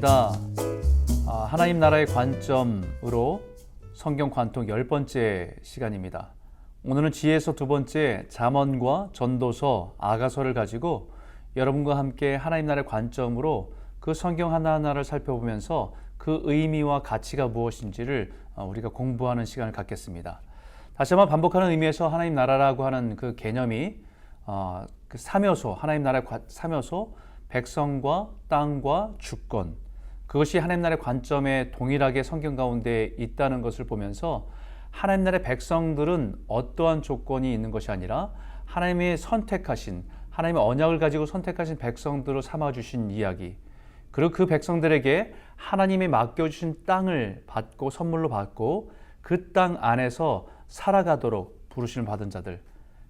반갑습니다. 하나님 나라의 관점으로 성경 관통 10번째 시간입니다. 오늘은 지혜서 두 번째 잠언과 전도서, 아가서를 가지고 여러분과 함께 하나님 나라의 관점으로 그 성경 하나하나를 살펴보면서 그 의미와 가치가 무엇인지를 우리가 공부하는 시간을 갖겠습니다. 다시 한번 반복하는 의미에서 하나님 나라라고 하는 그 개념이 그 삼요소, 하나님 나라의 삼요소, 백성과 땅과 주권, 그것이 하나님 나라의 관점에 동일하게 성경 가운데 있다는 것을 보면서 하나님 나라의 백성들은 어떠한 조건이 있는 것이 아니라 하나님이 선택하신, 하나님의 언약을 가지고 선택하신 백성들을 삼아주신 이야기, 그리고 그 백성들에게 하나님이 맡겨주신 땅을 받고 선물로 받고 그 땅 안에서 살아가도록 부르심을 받은 자들,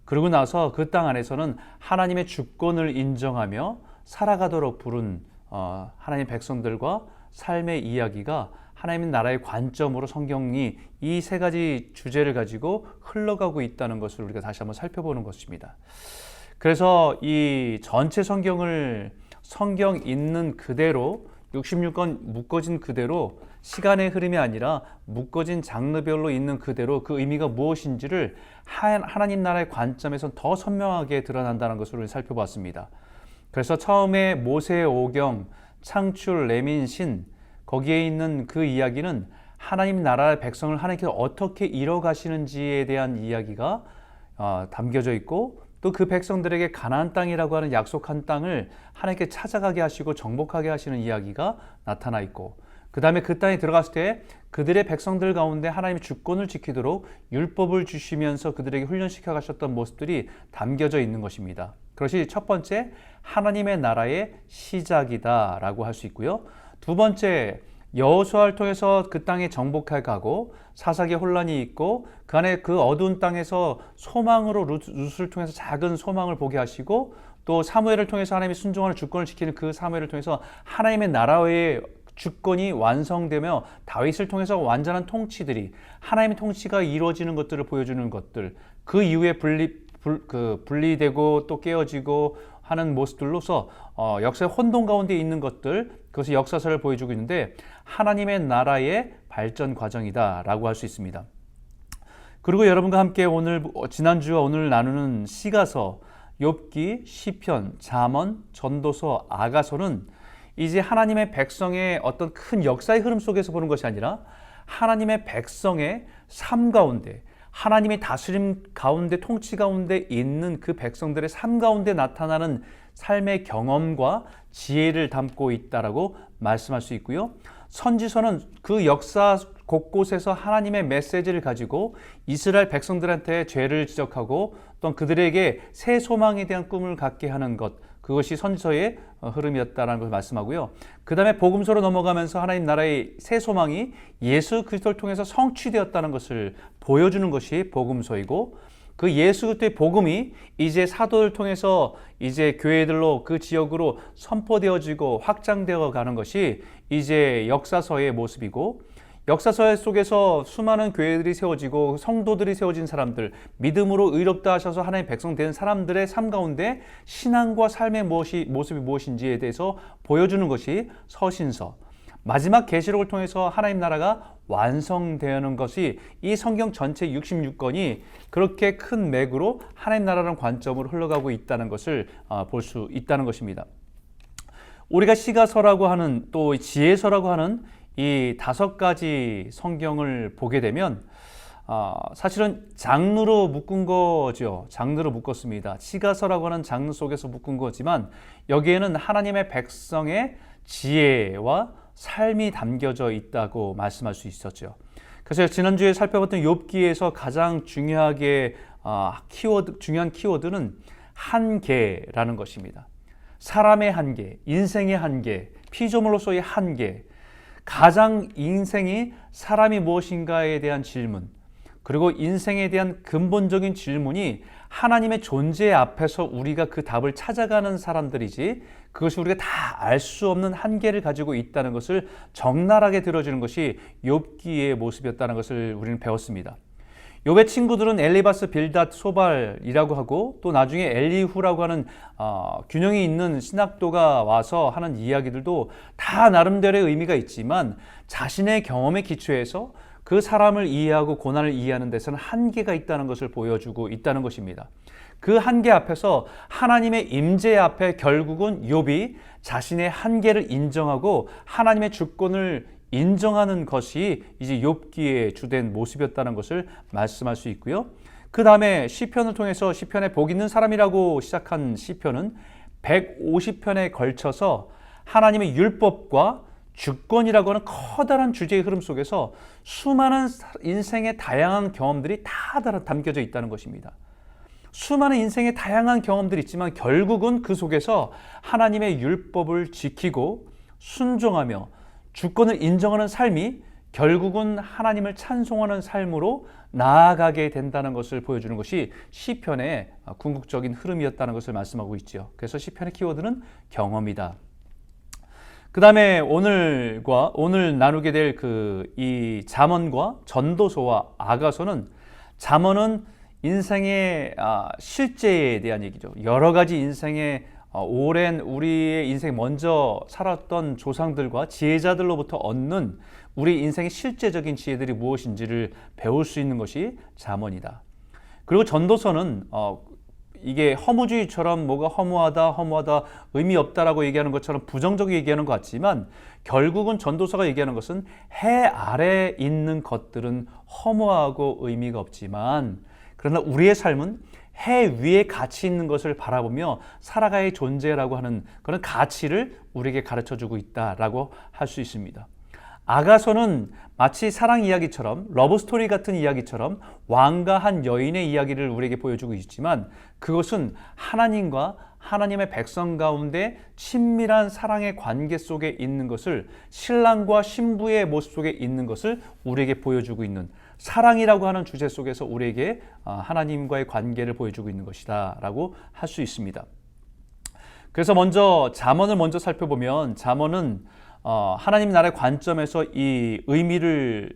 그러고 나서 그 땅 안에서는 하나님의 주권을 인정하며 살아가도록 부른 하나님의 백성들과 삶의 이야기가 하나님의 나라의 관점으로 성경이 이 세 가지 주제를 가지고 흘러가고 있다는 것을 우리가 다시 한번 살펴보는 것입니다. 그래서 이 전체 성경을 성경 있는 그대로 66권 묶어진 그대로 시간의 흐름이 아니라 묶어진 장르별로 있는 그대로 그 의미가 무엇인지를 하나님 나라의 관점에서 더 선명하게 드러난다는 것을 살펴봤습니다. 그래서 처음에 모세의 오경, 창출, 레민, 신, 거기에 있는 그 이야기는 하나님 나라의 백성을 하나님께서 어떻게 이뤄가시는지에 대한 이야기가 담겨져 있고, 또 그 백성들에게 가나안 땅이라고 하는 약속한 땅을 하나님께 찾아가게 하시고 정복하게 하시는 이야기가 나타나 있고, 그 다음에 그 땅에 들어갔을 때 그들의 백성들 가운데 하나님의 주권을 지키도록 율법을 주시면서 그들에게 훈련시켜 가셨던 모습들이 담겨져 있는 것입니다. 그것이 첫 번째, 하나님의 나라의 시작이다라고 할 수 있고요. 두 번째, 여호수아를 통해서 그 땅에 정복해 가고 사사기의 혼란이 있고 그 안에 그 어두운 땅에서 소망으로 룻을 통해서 작은 소망을 보게 하시고, 또 사무엘을 통해서 하나님의 순종하는 주권을 지키는 그 사무엘을 통해서 하나님의 나라의 주권이 완성되며 다윗을 통해서 완전한 통치들이, 하나님의 통치가 이루어지는 것들을 보여주는 것들, 그 이후에 분리되고 또 깨어지고 하는 모습들로서 역사의 혼돈 가운데 있는 것들, 그것이 역사서를 보여주고 있는데 하나님의 나라의 발전 과정이다라고 할 수 있습니다. 그리고 여러분과 함께 지난주와 오늘 나누는 시가서, 욥기, 시편, 잠언, 전도서, 아가서는 이제 하나님의 백성의 어떤 큰 역사의 흐름 속에서 보는 것이 아니라 하나님의 백성의 삶 가운데, 하나님의 다스림 가운데, 통치 가운데 있는 그 백성들의 삶 가운데 나타나는 삶의 경험과 지혜를 담고 있다라고 말씀할 수 있고요. 선지서는 그 역사 곳곳에서 하나님의 메시지를 가지고 이스라엘 백성들한테 죄를 지적하고 또 그들에게 새 소망에 대한 꿈을 갖게 하는 것, 그것이 선지서의 흐름이었다는 것을 말씀하고요. 그 다음에 복음서로 넘어가면서 하나님 나라의 새 소망이 예수 그리스도를 통해서 성취되었다는 것을 보여주는 것이 복음서이고, 그 예수 그리스도의 복음이 이제 사도를 통해서 이제 교회들로 그 지역으로 선포되어지고 확장되어 가는 것이 이제 역사서의 모습이고, 역사서 속에서 수많은 교회들이 세워지고 성도들이 세워진 사람들, 믿음으로 의롭다 하셔서 하나님의 백성 된 사람들의 삶 가운데 신앙과 삶의 모습이 무엇인지에 대해서 보여주는 것이 서신서, 마지막 계시록을 통해서 하나님 나라가 완성되는 것이 이 성경 전체 66권이 그렇게 큰 맥으로 하나님 나라라는 관점으로 흘러가고 있다는 것을 볼 수 있다는 것입니다. 우리가 시가서라고 하는, 또 지혜서라고 하는 이 5가지 성경을 보게 되면 사실은 장르로 묶은 거죠. 장르로 묶었습니다. 시가서라고 하는 장르 속에서 묶은 거지만 여기에는 하나님의 백성의 지혜와 삶이 담겨져 있다고 말씀할 수 있었죠. 그래서 지난주에 살펴봤던 욥기에서 가장 중요한 키워드는 한계라는 것입니다. 사람의 한계, 인생의 한계, 피조물로서의 한계, 가장 인생이 사람이 무엇인가에 대한 질문, 그리고 인생에 대한 근본적인 질문이 하나님의 존재 앞에서 우리가 그 답을 찾아가는 사람들이지, 그것이 우리가 다 알 수 없는 한계를 가지고 있다는 것을 적나라하게 들어주는 것이 욥기의 모습이었다는 것을 우리는 배웠습니다. 욥의 친구들은 엘리바스, 빌닷, 소발이라고 하고 또 나중에 엘리후라고 하는 균형이 있는 신학도가 와서 하는 이야기들도 다 나름대로의 의미가 있지만 자신의 경험에 기초해서 그 사람을 이해하고 고난을 이해하는 데서는 한계가 있다는 것을 보여주고 있다는 것입니다. 그 한계 앞에서 하나님의 임재 앞에 결국은 욥이 자신의 한계를 인정하고 하나님의 주권을 인정하는 것이 이제 욥기의 주된 모습이었다는 것을 말씀할 수 있고요. 그 다음에 시편을 통해서 시편에 복 있는 사람이라고 시작한 시편은 150편에 걸쳐서 하나님의 율법과 주권이라고 하는 커다란 주제의 흐름 속에서 수많은 인생의 다양한 경험들이 다 담겨져 있다는 것입니다. 수많은 인생의 다양한 경험들이 있지만 결국은 그 속에서 하나님의 율법을 지키고 순종하며 주권을 인정하는 삶이 결국은 하나님을 찬송하는 삶으로 나아가게 된다는 것을 보여주는 것이 시편의 궁극적인 흐름이었다는 것을 말씀하고 있죠. 그래서 시편의 키워드는 경험이다. 그 다음에 오늘 나누게 될 이 잠언과 전도서와 아가서는 잠언은 인생의 실제에 대한 얘기죠. 여러 가지 인생의 오랜 우리의 인생 먼저 살았던 조상들과 지혜자들로부터 얻는 우리 인생의 실제적인 지혜들이 무엇인지를 배울 수 있는 것이 잠언이다. 그리고 전도서는 이게 허무주의처럼 뭐가 허무하다 의미 없다라고 얘기하는 것처럼 부정적으로 얘기하는 것 같지만 결국은 전도서가 얘기하는 것은 해 아래에 있는 것들은 허무하고 의미가 없지만 그러나 우리의 삶은 해 위에 가치 있는 것을 바라보며 살아가야 존재라고 하는 그런 가치를 우리에게 가르쳐주고 있다라고 할 수 있습니다. 아가서는 마치 사랑 이야기처럼 러브스토리 같은 이야기처럼 왕과 한 여인의 이야기를 우리에게 보여주고 있지만 그것은 하나님과 하나님의 백성 가운데 친밀한 사랑의 관계 속에 있는 것을 신랑과 신부의 모습 속에 있는 것을 우리에게 보여주고 있는 사랑이라고 하는 주제 속에서 우리에게 하나님과의 관계를 보여주고 있는 것이다 라고 할 수 있습니다. 그래서 먼저 잠언을 먼저 살펴보면 잠언은 하나님 나라의 관점에서 이 의미를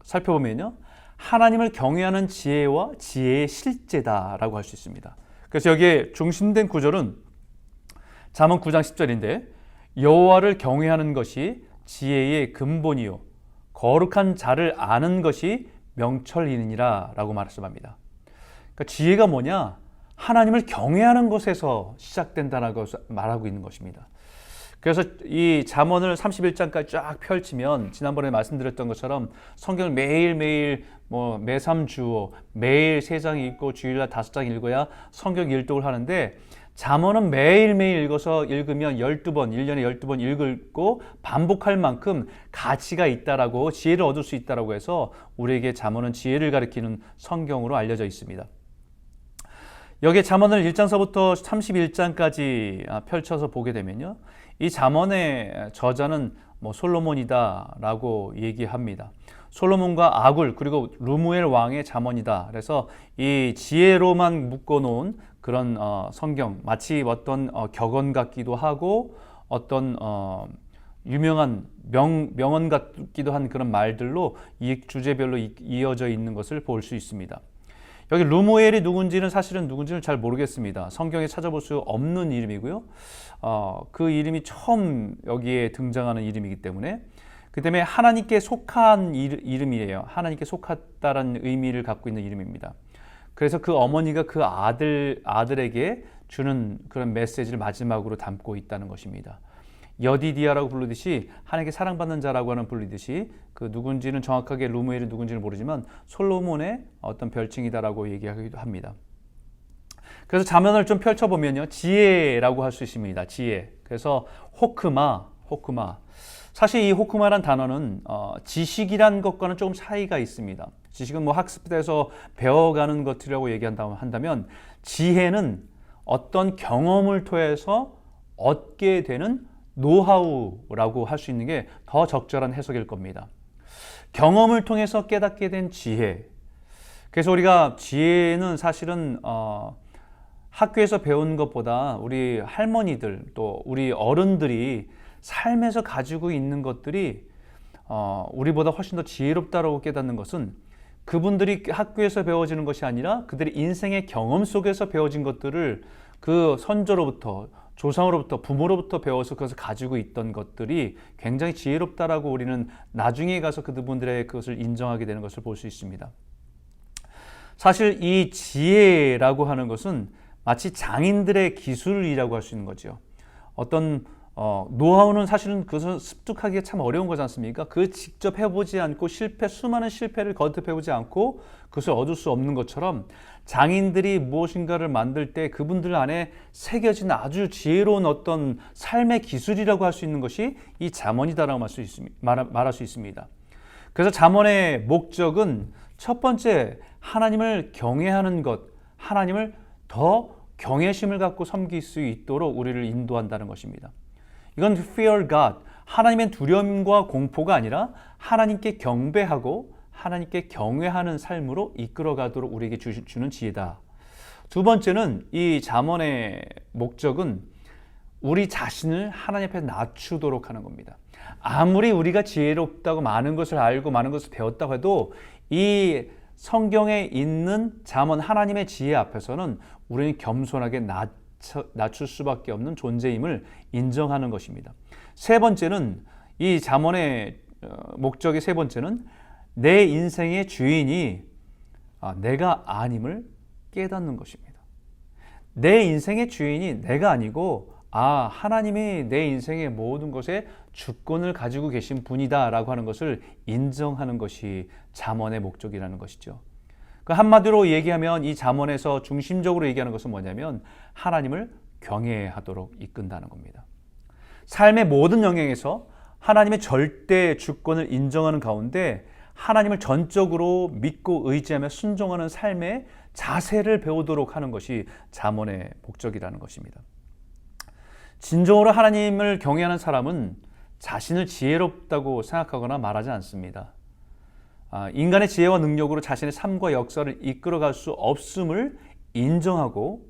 살펴보면요 하나님을 경외하는 지혜와 지혜의 실제다라고 할 수 있습니다. 그래서 여기에 중심된 구절은 잠언 9장 10절인데 여호와를 경외하는 것이 지혜의 근본이요 거룩한 자를 아는 것이 명철이니라 라고 말씀합니다. 그러니까 지혜가 뭐냐? 하나님을 경외하는 것에서 시작된다라고 말하고 있는 것입니다. 그래서 이 잠언을 31장까지 쫙 펼치면 지난번에 말씀드렸던 것처럼 성경을 매일매일 매삼주오 매일 3장 읽고 주일날 5장 읽어야 성경 일독을 하는데 잠언은 매일매일 읽으면 12번, 1년에 12번 읽고 반복할 만큼 가치가 있다라고 지혜를 얻을 수 있다라고 해서 우리에게 잠언은 지혜를 가리키는 성경으로 알려져 있습니다. 여기에 잠언을 1장서부터 31장까지 펼쳐서 보게 되면요. 이 잠언의 저자는 솔로몬이다라고 얘기합니다. 솔로몬과 아굴 그리고 르무엘 왕의 잠언이다. 그래서 이 지혜로만 묶어놓은 그런 성경 마치 어떤 격언 같기도 하고 어떤 유명한 명언 같기도 한 그런 말들로 이 주제별로 이어져 있는 것을 볼 수 있습니다. 여기 르무엘이 누군지는 잘 모르겠습니다. 성경에 찾아볼 수 없는 이름이고요. 그 이름이 처음 여기에 등장하는 이름이기 때문에 그 때문에 하나님께 속한 이름이에요. 하나님께 속았다라는 의미를 갖고 있는 이름입니다. 그래서 그 어머니가 그 아들에게 주는 그런 메시지를 마지막으로 담고 있다는 것입니다. 여디디아라고 부르듯이 하나님께 사랑받는 자라고 하는 불리듯이 그 누군지는 정확하게 르무엘이 누군지는 모르지만 솔로몬의 어떤 별칭이다라고 얘기하기도 합니다. 그래서 잠언을 좀 펼쳐보면요 지혜라고 할 수 있습니다. 지혜. 그래서 호크마. 사실 이 호크마란 단어는 지식이란 것과는 조금 차이가 있습니다. 지식은 학습에서 배워가는 것이라고 얘기한다면 지혜는 어떤 경험을 통해서 얻게 되는 노하우라고 할 수 있는 게 더 적절한 해석일 겁니다. 경험을 통해서 깨닫게 된 지혜. 그래서 우리가 지혜는 사실은 학교에서 배운 것보다 우리 할머니들 또 우리 어른들이 삶에서 가지고 있는 것들이 우리보다 훨씬 더 지혜롭다고 깨닫는 것은 그분들이 학교에서 배워지는 것이 아니라 그들의 인생의 경험 속에서 배워진 것들을 그 선조로부터, 조상으로부터, 부모로부터 배워서 그것을 가지고 있던 것들이 굉장히 지혜롭다라고 우리는 나중에 가서 그분들의 그것을 인정하게 되는 것을 볼 수 있습니다. 사실 이 지혜라고 하는 것은 마치 장인들의 기술이라고 할 수 있는 거죠. 어떤 노하우는 사실은 그것을 습득하기가 참 어려운 거지 않습니까? 그 직접 해보지 않고 수많은 실패를 거듭해보지 않고 그것을 얻을 수 없는 것처럼 장인들이 무엇인가를 만들 때 그분들 안에 새겨진 아주 지혜로운 어떤 삶의 기술이라고 할 수 있는 것이 이 잠언이다라고 말할 수 있습니다. 그래서 잠언의 목적은 첫 번째, 하나님을 경외하는 것, 하나님을 더 경외심을 갖고 섬길 수 있도록 우리를 인도한다는 것입니다. 이건 fear God, 하나님의 두려움과 공포가 아니라 하나님께 경배하고 하나님께 경외하는 삶으로 이끌어가도록 우리에게 주는 지혜다. 두 번째는 이 잠언의 목적은 우리 자신을 하나님 앞에 낮추도록 하는 겁니다. 아무리 우리가 지혜롭다고 많은 것을 알고 많은 것을 배웠다고 해도 이 성경에 있는 잠언 하나님의 지혜 앞에서는 우리는 겸손하게 낮출 수밖에 없는 존재임을 인정하는 것입니다. 세 번째는 이 잠언의 목적의 세 번째는 내 인생의 주인이 내가 아님을 깨닫는 것입니다. 내 인생의 주인이 내가 아니고 하나님이 내 인생의 모든 것에 주권을 가지고 계신 분이다 라고 하는 것을 인정하는 것이 잠언의 목적이라는 것이죠. 그 한마디로 얘기하면 이 잠언에서 중심적으로 얘기하는 것은 뭐냐면 하나님을 경외하도록 이끈다는 겁니다. 삶의 모든 영역에서 하나님의 절대 주권을 인정하는 가운데 하나님을 전적으로 믿고 의지하며 순종하는 삶의 자세를 배우도록 하는 것이 잠언의 목적이라는 것입니다. 진정으로 하나님을 경외하는 사람은 자신을 지혜롭다고 생각하거나 말하지 않습니다. 인간의 지혜와 능력으로 자신의 삶과 역사를 이끌어갈 수 없음을 인정하고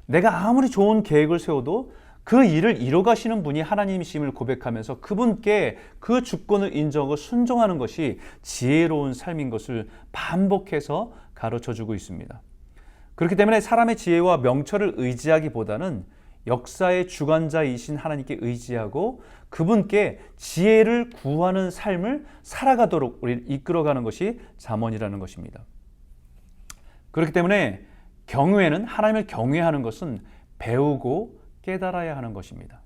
내가 아무리 좋은 계획을 세워도 그 일을 이뤄가시는 분이 하나님이심을 고백하면서 그분께 그 주권을 인정하고 순종하는 것이 지혜로운 삶인 것을 반복해서 가르쳐주고 있습니다. 그렇기 때문에 사람의 지혜와 명철을 의지하기보다는 역사의 주관자이신 하나님께 의지하고 그분께 지혜를 구하는 삶을 살아가도록 우리를 이끌어가는 것이 잠언이라는 것입니다. 그렇기 때문에 경외는, 하나님을 경외하는 것은 배우고 깨달아야 하는 것입니다.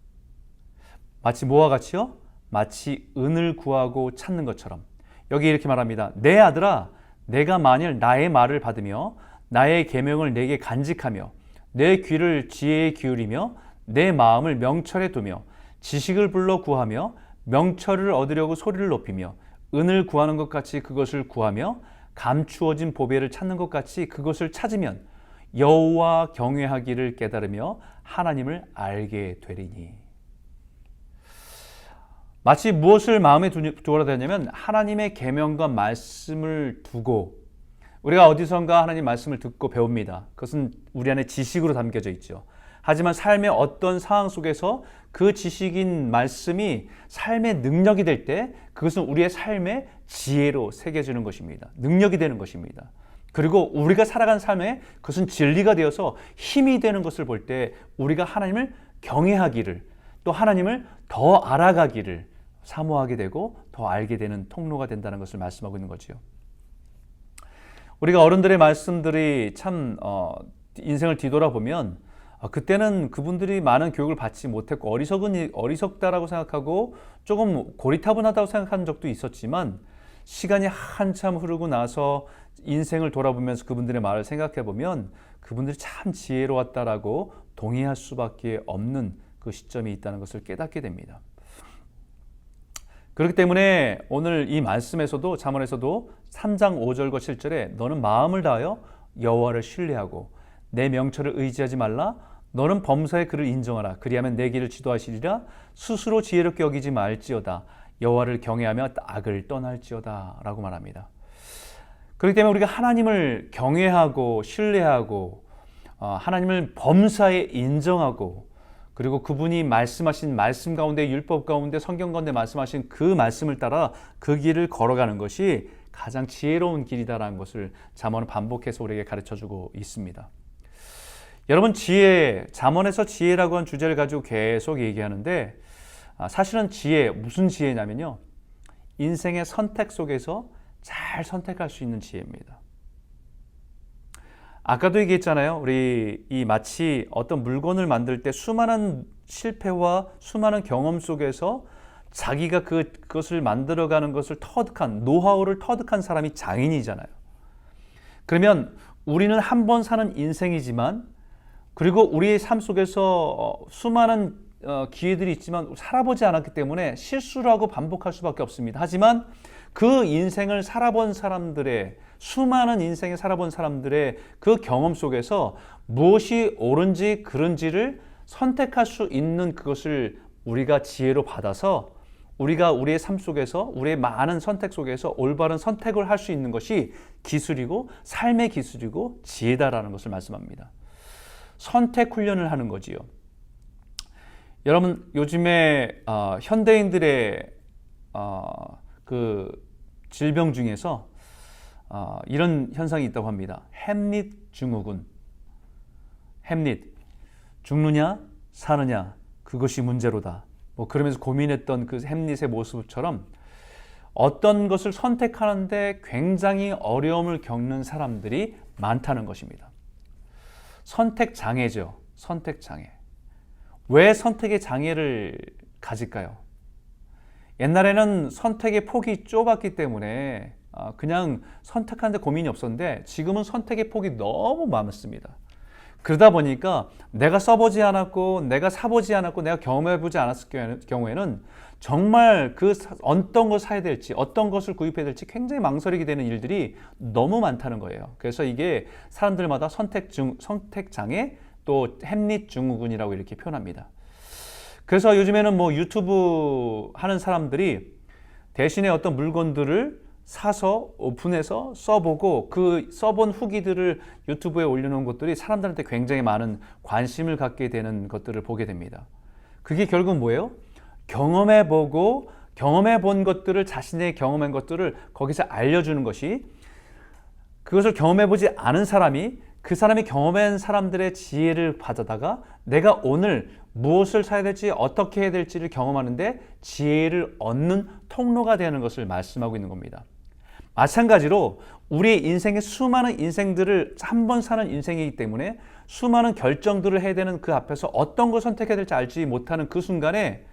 마치 뭐와 같이요? 마치 은을 구하고 찾는 것처럼. 여기 이렇게 말합니다. 내 아들아, 내가 만일 나의 말을 받으며 나의 계명을 내게 간직하며 내 귀를 지혜에 기울이며 내 마음을 명철에 두며 지식을 불러 구하며 명철을 얻으려고 소리를 높이며 은을 구하는 것 같이 그것을 구하며 감추어진 보배를 찾는 것 같이 그것을 찾으면 여호와 경외하기를 깨달으며 하나님을 알게 되리니. 마치 무엇을 마음에 두어야 되냐면 하나님의 계명과 말씀을 두고 우리가 어디선가 하나님 말씀을 듣고 배웁니다. 그것은 우리 안에 지식으로 담겨져 있죠. 하지만 삶의 어떤 상황 속에서 그 지식인 말씀이 삶의 능력이 될 때 그것은 우리의 삶의 지혜로 새겨지는 것입니다. 능력이 되는 것입니다. 그리고 우리가 살아간 삶에 그것은 진리가 되어서 힘이 되는 것을 볼 때 우리가 하나님을 경외하기를 또 하나님을 더 알아가기를 사모하게 되고 더 알게 되는 통로가 된다는 것을 말씀하고 있는 거죠. 우리가 어른들의 말씀들이 참 인생을 뒤돌아보면 그때는 그분들이 많은 교육을 받지 못했고 어리석다라고 생각하고 조금 고리타분하다고 생각한 적도 있었지만 시간이 한참 흐르고 나서 인생을 돌아보면서 그분들의 말을 생각해 보면 그분들이 참 지혜로웠다라고 동의할 수밖에 없는 그 시점이 있다는 것을 깨닫게 됩니다. 그렇기 때문에 오늘 이 말씀에서도 잠언에서도 3장 5절과 7절에 너는 마음을 다하여 여호와를 신뢰하고 내 명철을 의지하지 말라. 너는 범사의 그를 인정하라. 그리하면 내 길을 지도하시리라. 스스로 지혜롭게 여기지 말지어다. 여호와를 경외하며 악을 떠날지어다 라고 말합니다. 그렇기 때문에 우리가 하나님을 경외하고 신뢰하고 하나님을 범사에 인정하고 그리고 그분이 말씀하신 말씀 가운데 율법 가운데 성경 가운데 말씀하신 그 말씀을 따라 그 길을 걸어가는 것이 가장 지혜로운 길이다라는 것을 잠언은 반복해서 우리에게 가르쳐주고 있습니다. 여러분, 지혜, 잠언에서 지혜라고 하는 주제를 가지고 계속 얘기하는데 사실은 지혜, 무슨 지혜냐면요, 인생의 선택 속에서 잘 선택할 수 있는 지혜입니다. 아까도 얘기했잖아요. 우리 마치 어떤 물건을 만들 때 수많은 실패와 수많은 경험 속에서 자기가 그것을 만들어가는 것을 터득한, 노하우를 터득한 사람이 장인이잖아요. 그러면 우리는 한 번 사는 인생이지만, 그리고 우리의 삶 속에서 수많은 기회들이 있지만 살아보지 않았기 때문에 실수를 하고 반복할 수밖에 없습니다. 하지만 그 인생을 살아본 사람들의, 수많은 인생을 살아본 사람들의 그 경험 속에서 무엇이 옳은지 그른지를 선택할 수 있는 그것을 우리가 지혜로 받아서 우리가 우리의 삶 속에서, 우리의 많은 선택 속에서 올바른 선택을 할 수 있는 것이 기술이고 삶의 기술이고 지혜다라는 것을 말씀합니다. 선택 훈련을 하는 거지요. 여러분, 요즘에 현대인들의 그 질병 중에서 이런 현상이 있다고 합니다. 햄릿 증후군. 햄릿, 죽느냐 사느냐 그것이 문제로다. 뭐 그러면서 고민했던 그 햄릿의 모습처럼 어떤 것을 선택하는데 굉장히 어려움을 겪는 사람들이 많다는 것입니다. 선택 장애죠. 선택 장애. 왜 선택의 장애를 가질까요? 옛날에는 선택의 폭이 좁았기 때문에 그냥 선택하는데 고민이 없었는데 지금은 선택의 폭이 너무 많습니다. 그러다 보니까 내가 써보지 않았고 내가 사보지 않았고 내가 경험해보지 않았을 경우에는 정말 어떤 걸 사야 될지 어떤 것을 구입해야 될지 굉장히 망설이게 되는 일들이 너무 많다는 거예요. 그래서 이게 사람들마다 선택장애 또 햄릿 증후군이라고 이렇게 표현합니다. 그래서 요즘에는 뭐 유튜브 하는 사람들이 대신에 어떤 물건들을 사서 오픈해서 써보고 그 써본 후기들을 유튜브에 올려놓은 것들이 사람들한테 굉장히 많은 관심을 갖게 되는 것들을 보게 됩니다. 그게 결국 뭐예요? 경험해보고 경험해본 것들을, 자신의 경험한 것들을 거기서 알려주는 것이, 그것을 경험해보지 않은 사람이 그 사람이 경험한 사람들의 지혜를 받아다가 내가 오늘 무엇을 사야 될지 어떻게 해야 될지를 경험하는데 지혜를 얻는 통로가 되는 것을 말씀하고 있는 겁니다. 마찬가지로 우리의 인생의 수많은 인생들을 한 번 사는 인생이기 때문에 수많은 결정들을 해야 되는 그 앞에서 어떤 걸 선택해야 될지 알지 못하는 그 순간에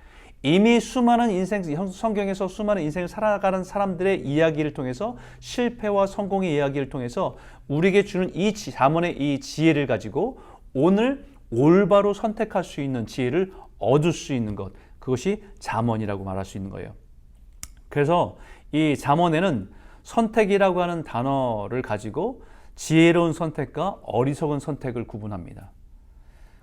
이미 수많은 인생, 성경에서 수많은 인생을 살아가는 사람들의 이야기를 통해서, 실패와 성공의 이야기를 통해서 우리에게 주는 이 잠언의 이 지혜를 가지고 오늘 올바로 선택할 수 있는 지혜를 얻을 수 있는 것, 그것이 잠언이라고 말할 수 있는 거예요. 그래서 이 잠언에는 선택이라고 하는 단어를 가지고 지혜로운 선택과 어리석은 선택을 구분합니다.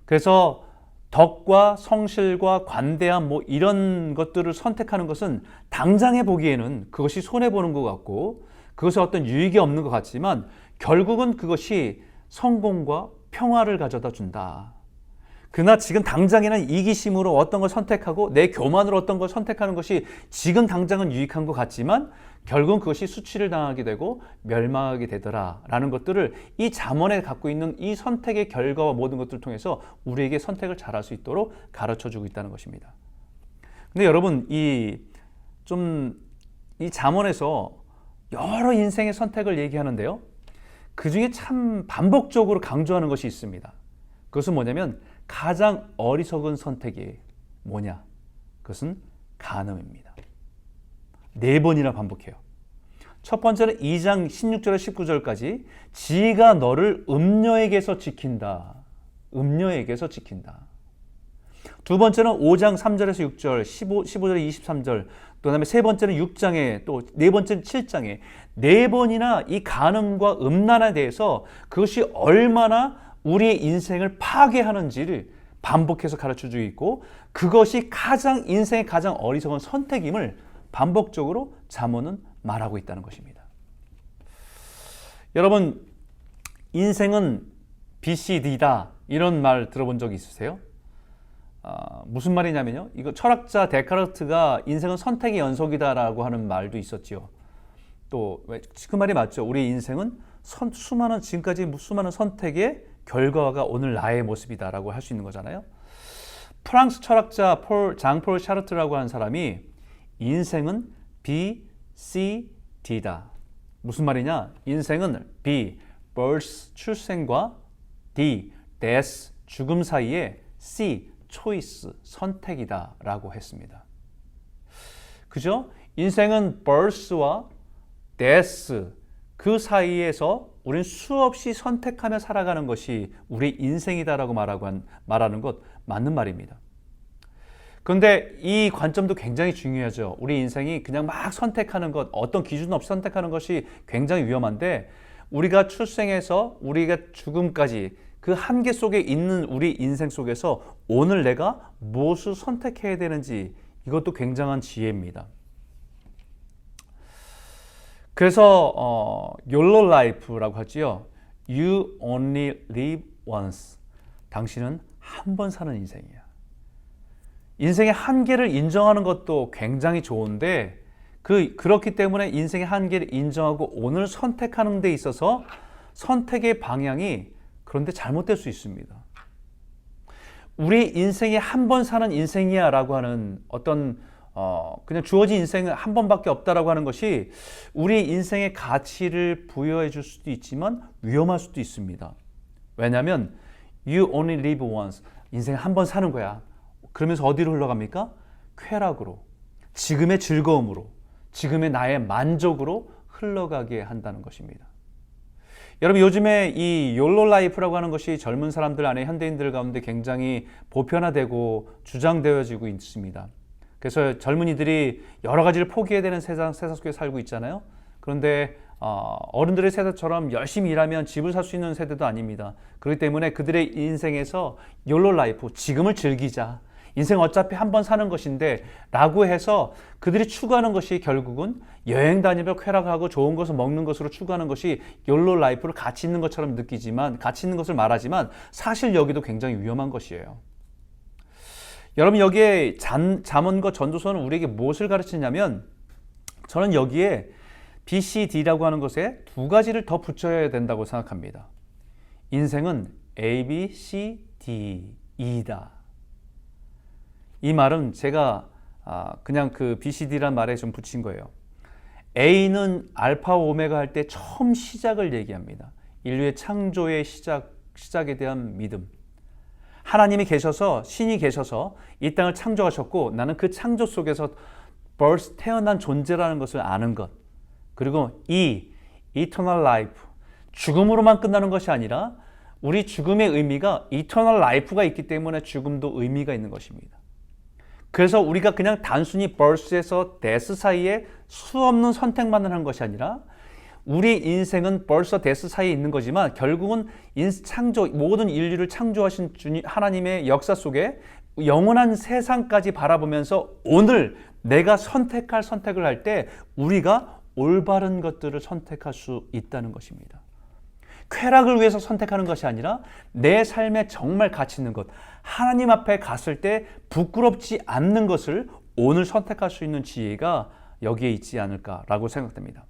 그래서 덕과 성실과 관대함 뭐 이런 것들을 선택하는 것은 당장에 보기에는 그것이 손해보는 것 같고 그것이 어떤 유익이 없는 것 같지만 결국은 그것이 성공과 평화를 가져다 준다. 그러나 지금 당장에는 이기심으로 어떤 걸 선택하고 내 교만으로 어떤 걸 선택하는 것이 지금 당장은 유익한 것 같지만 결국은 그것이 수치를 당하게 되고 멸망하게 되더라라는 것들을 이 잠언에 갖고 있는 이 선택의 결과와 모든 것들을 통해서 우리에게 선택을 잘할 수 있도록 가르쳐주고 있다는 것입니다. 근데 여러분, 이 잠언에서 여러 인생의 선택을 얘기하는데요, 그 중에 참 반복적으로 강조하는 것이 있습니다. 그것은 뭐냐면 가장 어리석은 선택이 뭐냐? 그것은 간음입니다. 4번이나 반복해요. 첫 번째는 2장 16절에서 19절까지 지가 너를 음녀에게서 지킨다. 음녀에게서 지킨다. 두 번째는 5장 3절에서 6절, 15절에 23절, 또 다음에 세 번째는 6장에, 또 네 번째는 7장에 4번이나 이 간음과 음란에 대해서 그것이 얼마나 우리의 인생을 파괴하는지를 반복해서 가르쳐주고 있고 그것이 인생의 가장 어리석은 선택임을 반복적으로 잠언은 말하고 있다는 것입니다. 여러분, 인생은 BCD다 이런 말 들어본 적 있으세요? 무슨 말이냐면요, 이거 철학자 데카르트가 인생은 선택의 연속이다라고 하는 말도 있었지요. 또 그 말이 맞죠. 우리 인생은 지금까지 수많은 선택의 결과가 오늘 나의 모습이다라고 할 수 있는 거잖아요. 프랑스 철학자 장폴 샤르트라고 하는 사람이 인생은 B, C, D다. 무슨 말이냐? 인생은 B, birth, 출생과 D, death, 죽음 사이에 C, choice, 선택이다 라고 했습니다. 그죠? 인생은 birth와 death 그 사이에서 우리는 수없이 선택하며 살아가는 것이 우리 인생이다라고 말하는 것 맞는 말입니다. 그런데 이 관점도 굉장히 중요하죠. 우리 인생이 그냥 막 선택하는 것, 어떤 기준 없이 선택하는 것이 굉장히 위험한데 우리가 출생해서 우리가 죽음까지 그 한계 속에 있는 우리 인생 속에서 오늘 내가 무엇을 선택해야 되는지 이것도 굉장한 지혜입니다. 그래서 YOLO life라고 하지요. You only live once. 당신은 한 번 사는 인생이야. 인생의 한계를 인정하는 것도 굉장히 좋은데 그렇기 때문에 인생의 한계를 인정하고 오늘 선택하는 데 있어서 선택의 방향이 그런데 잘못될 수 있습니다. 우리 인생이 한 번 사는 인생이야 라고 하는 어떤 그냥 주어진 인생은 한 번밖에 없다라고 하는 것이 우리 인생의 가치를 부여해 줄 수도 있지만 위험할 수도 있습니다. 왜냐하면 You only live once. 인생 한 번 사는 거야. 그러면서 어디로 흘러갑니까? 쾌락으로, 지금의 즐거움으로, 지금의 나의 만족으로 흘러가게 한다는 것입니다. 여러분 요즘에 이 YOLO 라이프라고 하는 것이 젊은 사람들 안에 현대인들 가운데 굉장히 보편화되고 주장되어지고 있습니다. 그래서 젊은이들이 여러 가지를 포기해야 되는 세상 속에 살고 있잖아요. 그런데 어른들의 세대처럼 열심히 일하면 집을 살 수 있는 세대도 아닙니다. 그렇기 때문에 그들의 인생에서 YOLO 라이프, 지금을 즐기자. 인생 어차피 한 번 사는 것인데 라고 해서 그들이 추구하는 것이 결국은 여행 다니며 쾌락하고 좋은 것을 먹는 것으로 추구하는 것이 YOLO 라이프를 가치 있는 것처럼 가치 있는 것을 말하지만 사실 여기도 굉장히 위험한 것이에요. 여러분 여기에 잠언과 전도서는 우리에게 무엇을 가르치냐면 저는 여기에 B, C, D라고 하는 것에 두 가지를 더 붙여야 된다고 생각합니다. 인생은 A, B, C, D, E다. 이 말은 제가 그냥 그 B, C, D란 말에 좀 붙인 거예요. A는 알파, 오메가 할 때 처음 시작을 얘기합니다. 인류의 창조의 시작에 대한 믿음. 하나님이 계셔서 신이 계셔서 이 땅을 창조하셨고 나는 그 창조 속에서 태어난 존재라는 것을 아는 것. 그리고 eternal life. 죽음으로만 끝나는 것이 아니라 우리 죽음의 의미가 eternal life가 있기 때문에 죽음도 의미가 있는 것입니다. 그래서 우리가 그냥 단순히 birth에서 death 사이에 수없는 선택만을 한 것이 아니라 우리 인생은 벌써 데스 사이에 있는 거지만 결국은 모든 인류를 창조하신 하나님의 역사 속에 영원한 세상까지 바라보면서 오늘 내가 선택할 선택을 할 때 우리가 올바른 것들을 선택할 수 있다는 것입니다. 쾌락을 위해서 선택하는 것이 아니라 내 삶에 정말 가치 있는 것, 하나님 앞에 갔을 때 부끄럽지 않는 것을 오늘 선택할 수 있는 지혜가 여기에 있지 않을까라고 생각됩니다.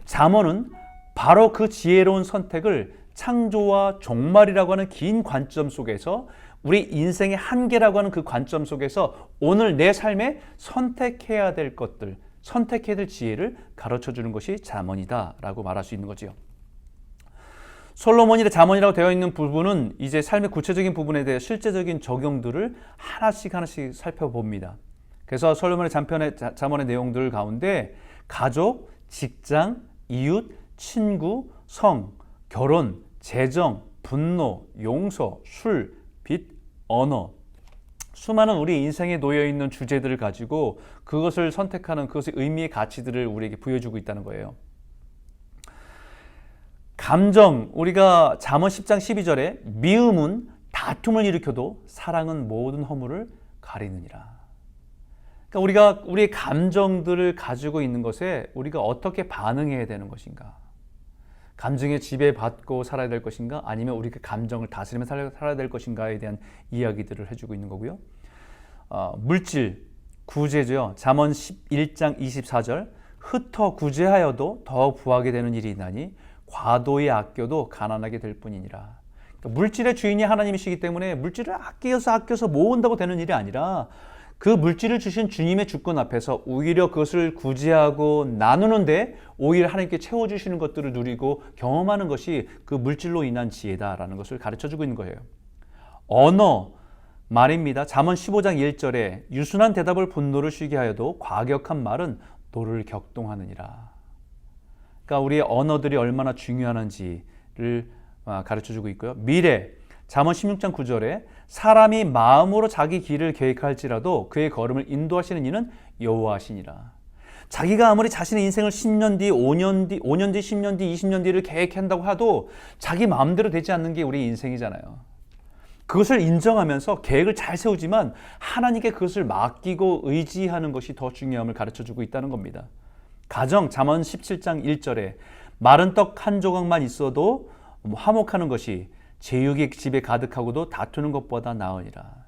잠언은 바로 그 지혜로운 선택을 창조와 종말이라고 하는 긴 관점 속에서 우리 인생의 한계라고 하는 그 관점 속에서 오늘 내 삶에 선택해야 될 것들, 선택해야 될 지혜를 가르쳐주는 것이 잠언이다 라고 말할 수 있는 거지요. 솔로몬의 잠언이라고 되어 있는 부분은 이제 삶의 구체적인 부분에 대해 실제적인 적용들을 하나씩 살펴봅니다. 그래서 솔로몬의 잠언의 내용들 가운데 가족, 직장, 이웃, 친구, 성, 결혼, 재정, 분노, 용서, 술, 빚, 언어 수많은 우리 인생에 놓여있는 주제들을 가지고 그것을 선택하는 그것의 의미의 가치들을 우리에게 부여주고 있다는 거예요. 감정, 우리가 잠언 10장 12절에 미움은 다툼을 일으켜도 사랑은 모든 허물을 가리느니라. 그러니까 우리의 감정들을 가지고 있는 것에 우리가 어떻게 반응해야 되는 것인가? 감정에 지배받고 살아야 될 것인가? 아니면 우리가 감정을 다스리며 살아야 될 것인가에 대한 이야기들을 해주고 있는 거고요. 물질, 구제죠. 잠언 11장 24절 흩어 구제하여도 더 부하게 되는 일이 있나니 과도히 아껴도 가난하게 될 뿐이니라. 그러니까 물질의 주인이 하나님이시기 때문에 물질을 아껴서 모은다고 되는 일이 아니라 그 물질을 주신 주님의 주권 앞에서 오히려 그것을 구제하고 나누는데 오히려 하나님께 채워주시는 것들을 누리고 경험하는 것이 그 물질로 인한 지혜다라는 것을 가르쳐주고 있는 거예요. 언어 말입니다. 잠언 15장 1절에 유순한 대답을 분노를 쉬게 하여도 과격한 말은 노를 격동하느니라. 그러니까 우리의 언어들이 얼마나 중요한지를 가르쳐주고 있고요. 미래 잠언 16장 9절에 사람이 마음으로 자기 길을 계획할지라도 그의 걸음을 인도하시는 이는 여호와시니라. 자기가 아무리 자신의 인생을 10년 뒤, 5년 뒤, 10년 뒤, 20년 뒤를 계획한다고 해도 자기 마음대로 되지 않는 게 우리 인생이잖아요. 그것을 인정하면서 계획을 잘 세우지만 하나님께 그것을 맡기고 의지하는 것이 더 중요함을 가르쳐주고 있다는 겁니다. 가정 잠언 17장 1절에 마른 떡 한 조각만 있어도 화목하는 것이 제육이 집에 가득하고도 다투는 것보다 나으니라.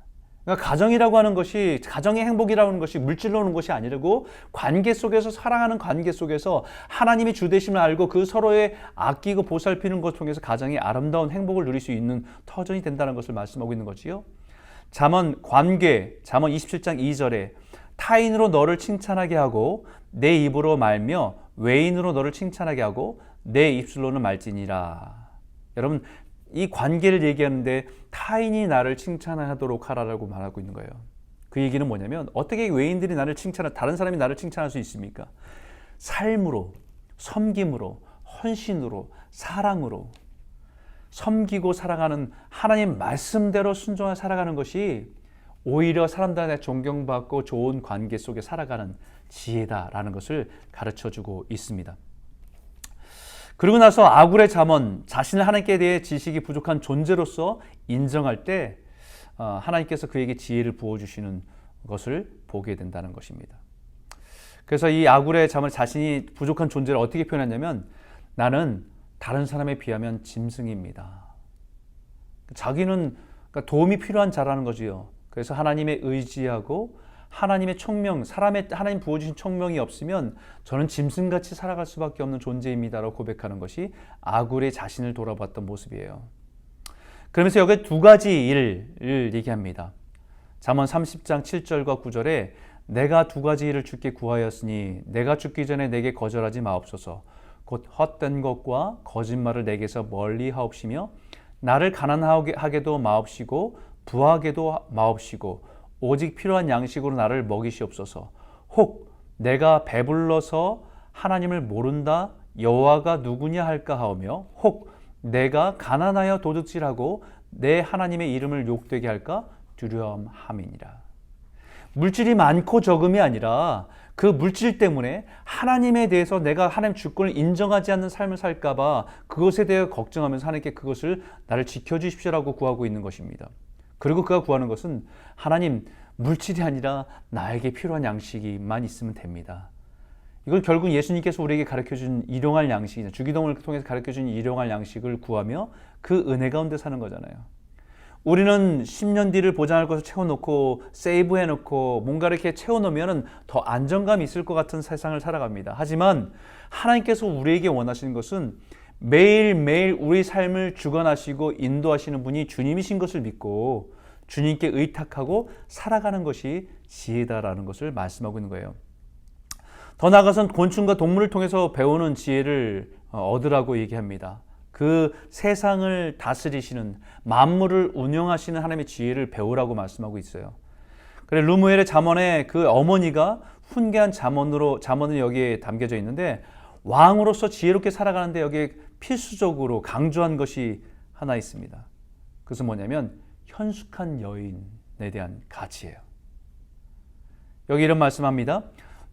그러니까 가정이라고 하는 것이, 가정의 행복이라고 하는 것이 물질로 오는 것이 아니라고 관계 속에서, 사랑하는 관계 속에서 하나님이 주 되심을 알고 그 서로의 아끼고 보살피는 것 통해서 가정이 아름다운 행복을 누릴 수 있는 터전이 된다는 것을 말씀하고 있는 거지요. 잠언 관계 잠언 27장 2절에 타인으로 너를 칭찬하게 하고 내 입으로 말며 외인으로 너를 칭찬하게 하고 내 입술로는 말지니라. 여러분, 이 관계를 얘기하는데 타인이 나를 칭찬하도록 하라라고 말하고 있는 거예요. 그 얘기는 뭐냐면 어떻게 외인들이 나를 다른 사람이 나를 칭찬할 수 있습니까? 삶으로, 섬김으로, 헌신으로, 사랑으로 섬기고 살아가는, 하나님 말씀대로 순종하여 살아가는 것이 오히려 사람들한테 존경받고 좋은 관계 속에 살아가는 지혜다라는 것을 가르쳐주고 있습니다. 그리고 나서 아굴의 잠언, 자신을 하나님께 대해 지식이 부족한 존재로서 인정할 때 하나님께서 그에게 지혜를 부어주시는 것을 보게 된다는 것입니다. 그래서 이 아굴의 잠언, 자신이 부족한 존재를 어떻게 표현하냐면 나는 다른 사람에 비하면 짐승입니다. 자기는 그러니까 도움이 필요한 자라는 거지요. 그래서 하나님의 의지하고 하나님의 총명, 하나님 부어주신 총명이 없으면 저는 짐승같이 살아갈 수밖에 없는 존재입니다라고 고백하는 것이 아굴의 자신을 돌아봤던 모습이에요. 그러면서 여기 두 가지 일을 얘기합니다. 잠언 30장 7절과 9절에 내가 두 가지 일을 주께 구하였으니 내가 죽기 전에 내게 거절하지 마옵소서. 곧 헛된 것과 거짓말을 내게서 멀리 하옵시며 나를 가난하게도 마옵시고 부하게도 마옵시고 오직 필요한 양식으로 나를 먹이시옵소서. 혹 내가 배불러서 하나님을 모른다 여호와가 누구냐 할까 하오며 혹 내가 가난하여 도둑질하고 내 하나님의 이름을 욕되게 할까 두려움함이니라. 물질이 많고 적음이 아니라 그 물질 때문에 하나님에 대해서 내가 하나님 주권을 인정하지 않는 삶을 살까 봐 그것에 대해 걱정하면서 하나님께 그것을 나를 지켜주십시오라고 구하고 있는 것입니다. 그리고 그가 구하는 것은 하나님, 물질이 아니라 나에게 필요한 양식만 있으면 됩니다. 이걸 결국 예수님께서 우리에게 가르쳐준 일용할 양식이죠. 주기도문을 통해서 가르쳐준 일용할 양식을 구하며 그 은혜 가운데 사는 거잖아요. 우리는 10년 뒤를 보장할 것을 채워놓고 세이브해놓고 뭔가를 이렇게 채워놓으면 더 안정감이 있을 것 같은 세상을 살아갑니다. 하지만 하나님께서 우리에게 원하시는 것은 매일매일 우리 삶을 주관하시고 인도하시는 분이 주님이신 것을 믿고 주님께 의탁하고 살아가는 것이 지혜다라는 것을 말씀하고 있는 거예요. 더 나아가서는 곤충과 동물을 통해서 배우는 지혜를 얻으라고 얘기합니다. 그 세상을 다스리시는, 만물을 운영하시는 하나님의 지혜를 배우라고 말씀하고 있어요. 그래, 르무엘의 잠언에 그 어머니가 훈계한 잠언이 여기에 담겨져 있는데 왕으로서 지혜롭게 살아가는데 여기에 필수적으로 강조한 것이 하나 있습니다. 그것은 뭐냐면 현숙한 여인에 대한 가치예요. 여기 이런 말씀합니다.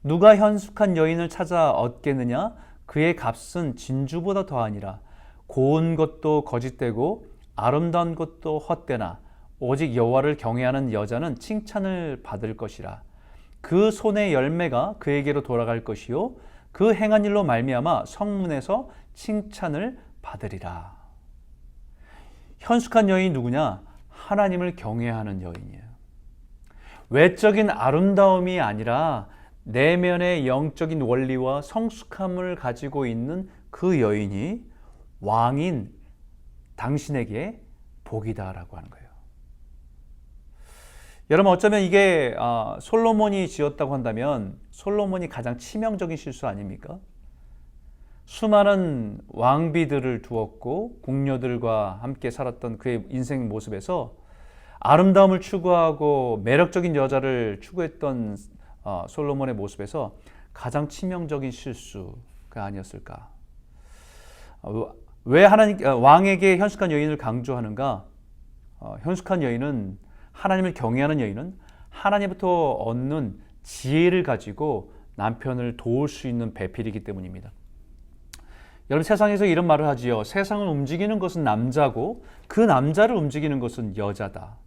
누가 현숙한 여인을 찾아 얻겠느냐? 그의 값은 진주보다 더하니라. 고운 것도 거짓되고 아름다운 것도 헛되나 오직 여호와를 경외하는 여자는 칭찬을 받을 것이라. 그 손의 열매가 그에게로 돌아갈 것이요 그 행한 일로 말미암아 성문에서 칭찬을 받으리라. 현숙한 여인이 누구냐? 하나님을 경외하는 여인이에요. 외적인 아름다움이 아니라 내면의 영적인 원리와 성숙함을 가지고 있는 그 여인이 왕인 당신에게 복이다라고 하는 거예요. 여러분, 어쩌면 이게 솔로몬이 지었다고 한다면 솔로몬이 가장 치명적인 실수 아닙니까? 수많은 왕비들을 두었고 궁녀들과 함께 살았던 그의 인생 모습에서 아름다움을 추구하고 매력적인 여자를 추구했던 솔로몬의 모습에서 가장 치명적인 실수가 아니었을까? 왜 왕에게 현숙한 여인을 강조하는가? 현숙한 여인은, 하나님을 경외하는 여인은 하나님부터 얻는 지혜를 가지고 남편을 도울 수 있는 배필이기 때문입니다. 여러분, 세상에서 이런 말을 하지요. 세상을 움직이는 것은 남자고 그 남자를 움직이는 것은 여자다.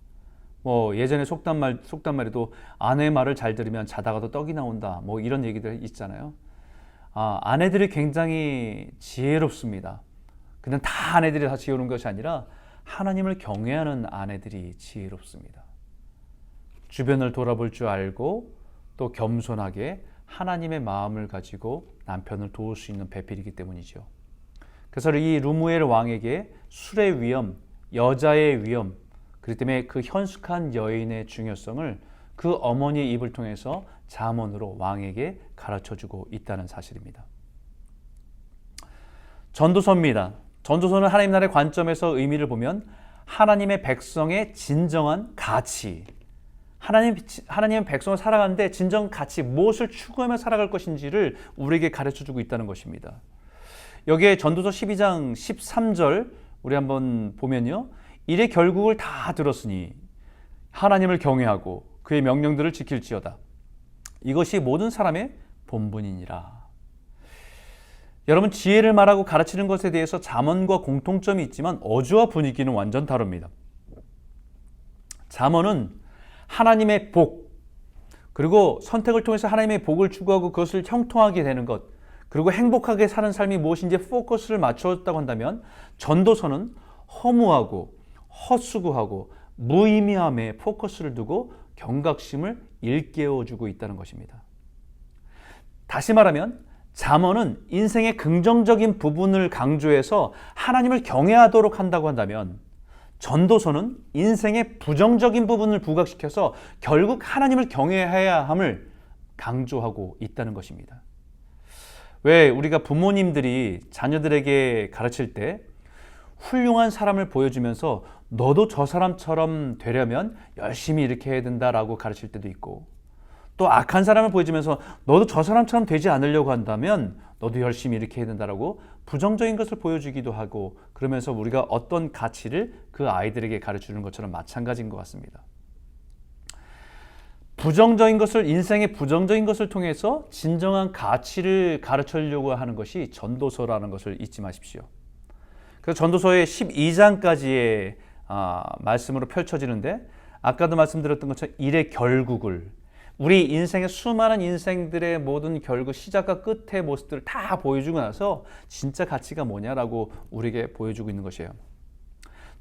예전에 속담말에도 아내의 말을 잘 들으면 자다가도 떡이 나온다. 이런 얘기들 있잖아요. 아내들이 굉장히 지혜롭습니다. 그냥 다 아내들이 다 지혜로운 것이 아니라 하나님을 경외하는 아내들이 지혜롭습니다. 주변을 돌아볼 줄 알고 또 겸손하게 하나님의 마음을 가지고 남편을 도울 수 있는 배필이기 때문이죠. 그래서 이 르무엘 왕에게 술의 위험, 여자의 위험, 그렇기 때문에 그 현숙한 여인의 중요성을 그 어머니의 입을 통해서 잠언으로 왕에게 가르쳐주고 있다는 사실입니다. 전도서입니다. 전도서는 하나님 나라의 관점에서 의미를 보면 하나님의 백성의 진정한 가치, 하나님의 백성을 살아가는데 진정 가치, 무엇을 추구하며 살아갈 것인지를 우리에게 가르쳐주고 있다는 것입니다. 여기에 전도서 12장 13절 우리 한번 보면요. 이래 결국을 다 들었으니 하나님을 경외하고 그의 명령들을 지킬지어다. 이것이 모든 사람의 본분이니라. 여러분, 지혜를 말하고 가르치는 것에 대해서 잠언과 공통점이 있지만 어조와 분위기는 완전 다릅니다. 잠언은 하나님의 복, 그리고 선택을 통해서 하나님의 복을 추구하고 그것을 형통하게 되는 것, 그리고 행복하게 사는 삶이 무엇인지 포커스를 맞추었다고 한다면 전도서는 허무하고 헛수고하고 무의미함에 포커스를 두고 경각심을 일깨워주고 있다는 것입니다. 다시 말하면 잠언은 인생의 긍정적인 부분을 강조해서 하나님을 경외하도록 한다고 한다면 전도서는 인생의 부정적인 부분을 부각시켜서 결국 하나님을 경외해야 함을 강조하고 있다는 것입니다. 왜 우리가 부모님들이 자녀들에게 가르칠 때 훌륭한 사람을 보여주면서 너도 저 사람처럼 되려면 열심히 이렇게 해야 된다라고 가르칠 때도 있고, 또 악한 사람을 보여주면서 너도 저 사람처럼 되지 않으려고 한다면 너도 열심히 이렇게 해야 된다라고 부정적인 것을 보여주기도 하고, 그러면서 우리가 어떤 가치를 그 아이들에게 가르치는 것처럼 마찬가지인 것 같습니다. 부정적인 것을, 인생의 부정적인 것을 통해서 진정한 가치를 가르치려고 하는 것이 전도서라는 것을 잊지 마십시오. 그래서 전도서의 12장까지의 말씀으로 펼쳐지는데, 아까도 말씀드렸던 것처럼 일의 결국을, 우리 인생의 수많은 인생들의 모든 결국, 시작과 끝의 모습들을 다 보여주고 나서 진짜 가치가 뭐냐라고 우리에게 보여주고 있는 것이에요.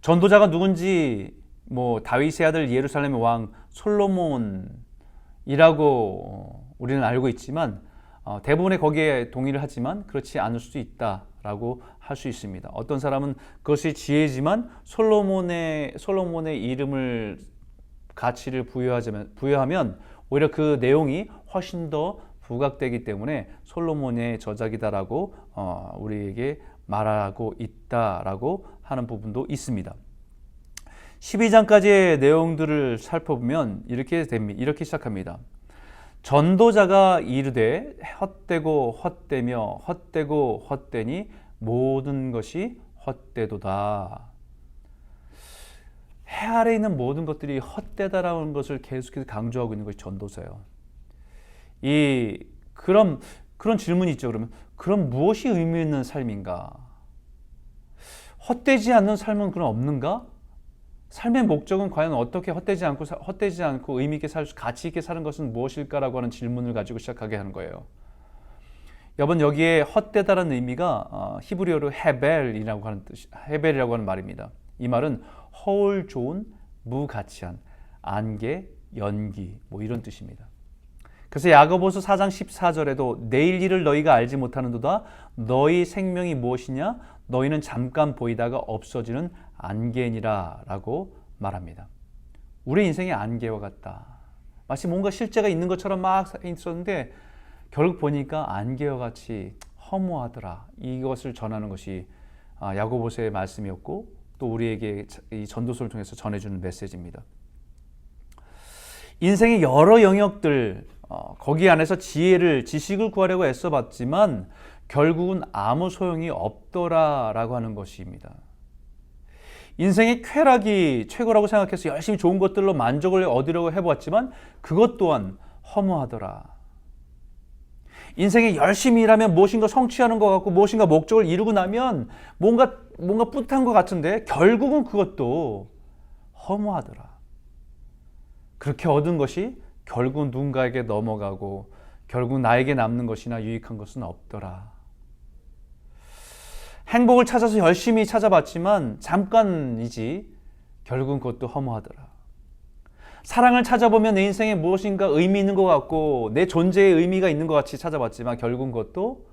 전도자가 누군지 다윗의 아들 예루살렘의 왕 솔로몬이라고 우리는 알고 있지만 대부분의 거기에 동의를 하지만 그렇지 않을 수도 있다라고 할 수 있습니다. 어떤 사람은 그것이 지혜지만 솔로몬의 이름을, 가치를 부여하면 오히려 그 내용이 훨씬 더 부각되기 때문에 솔로몬의 저작이다라고 우리에게 말하고 있다라고 하는 부분도 있습니다. 12장까지의 내용들을 살펴보면 이렇게 시작합니다. 전도자가 이르되 헛되고 헛되며 헛되고 헛되니 모든 것이 헛되도다. 해 아래 있는 모든 것들이 헛되다라는 것을 계속해서 강조하고 있는 것이 전도서예요. 그런 질문이 있죠. 그럼 무엇이 의미 있는 삶인가? 헛되지 않는 삶은 그럼 없는가? 삶의 목적은 과연 어떻게 헛되지 않고 의미 있게 가치 있게 사는 것은 무엇일까라고 하는 질문을 가지고 시작하게 하는 거예요. 여러분, 여기에 헛되다라는 의미가 히브리어로 헤벨이라고 하는 말입니다. 이 말은 허울 좋은, 무가치한, 안개, 연기 이런 뜻입니다. 그래서 야고보서 4장 14절에도 내일 일을 너희가 알지 못하는도다. 너희 생명이 무엇이냐? 너희는 잠깐 보이다가 없어지는 안개니라 라고 말합니다. 우리 인생이 안개와 같다. 마치 뭔가 실제가 있는 것처럼 막 있었는데 결국 보니까 안개와 같이 허무하더라. 이것을 전하는 것이 야고보서의 말씀이었고 또 우리에게 이 전도서를 통해서 전해주는 메시지입니다. 인생의 여러 영역들 거기 안에서 지식을 구하려고 애써봤지만 결국은 아무 소용이 없더라라고 하는 것입니다. 인생의 쾌락이 최고라고 생각해서 열심히 좋은 것들로 만족을 얻으려고 해보았지만 그것 또한 허무하더라. 인생에 열심히 일하면 무엇인가 성취하는 것 같고 무엇인가 목적을 이루고 나면 뭔가 뿌듯한 것 같은데 결국은 그것도 허무하더라. 그렇게 얻은 것이 결국 누군가에게 넘어가고 결국 나에게 남는 것이나 유익한 것은 없더라. 행복을 찾아서 열심히 찾아봤지만 잠깐이지 결국은 그것도 허무하더라. 사랑을 찾아보면 내 인생에 무엇인가 의미 있는 것 같고 내 존재에 의미가 있는 것 같이 찾아봤지만 결국은 그것도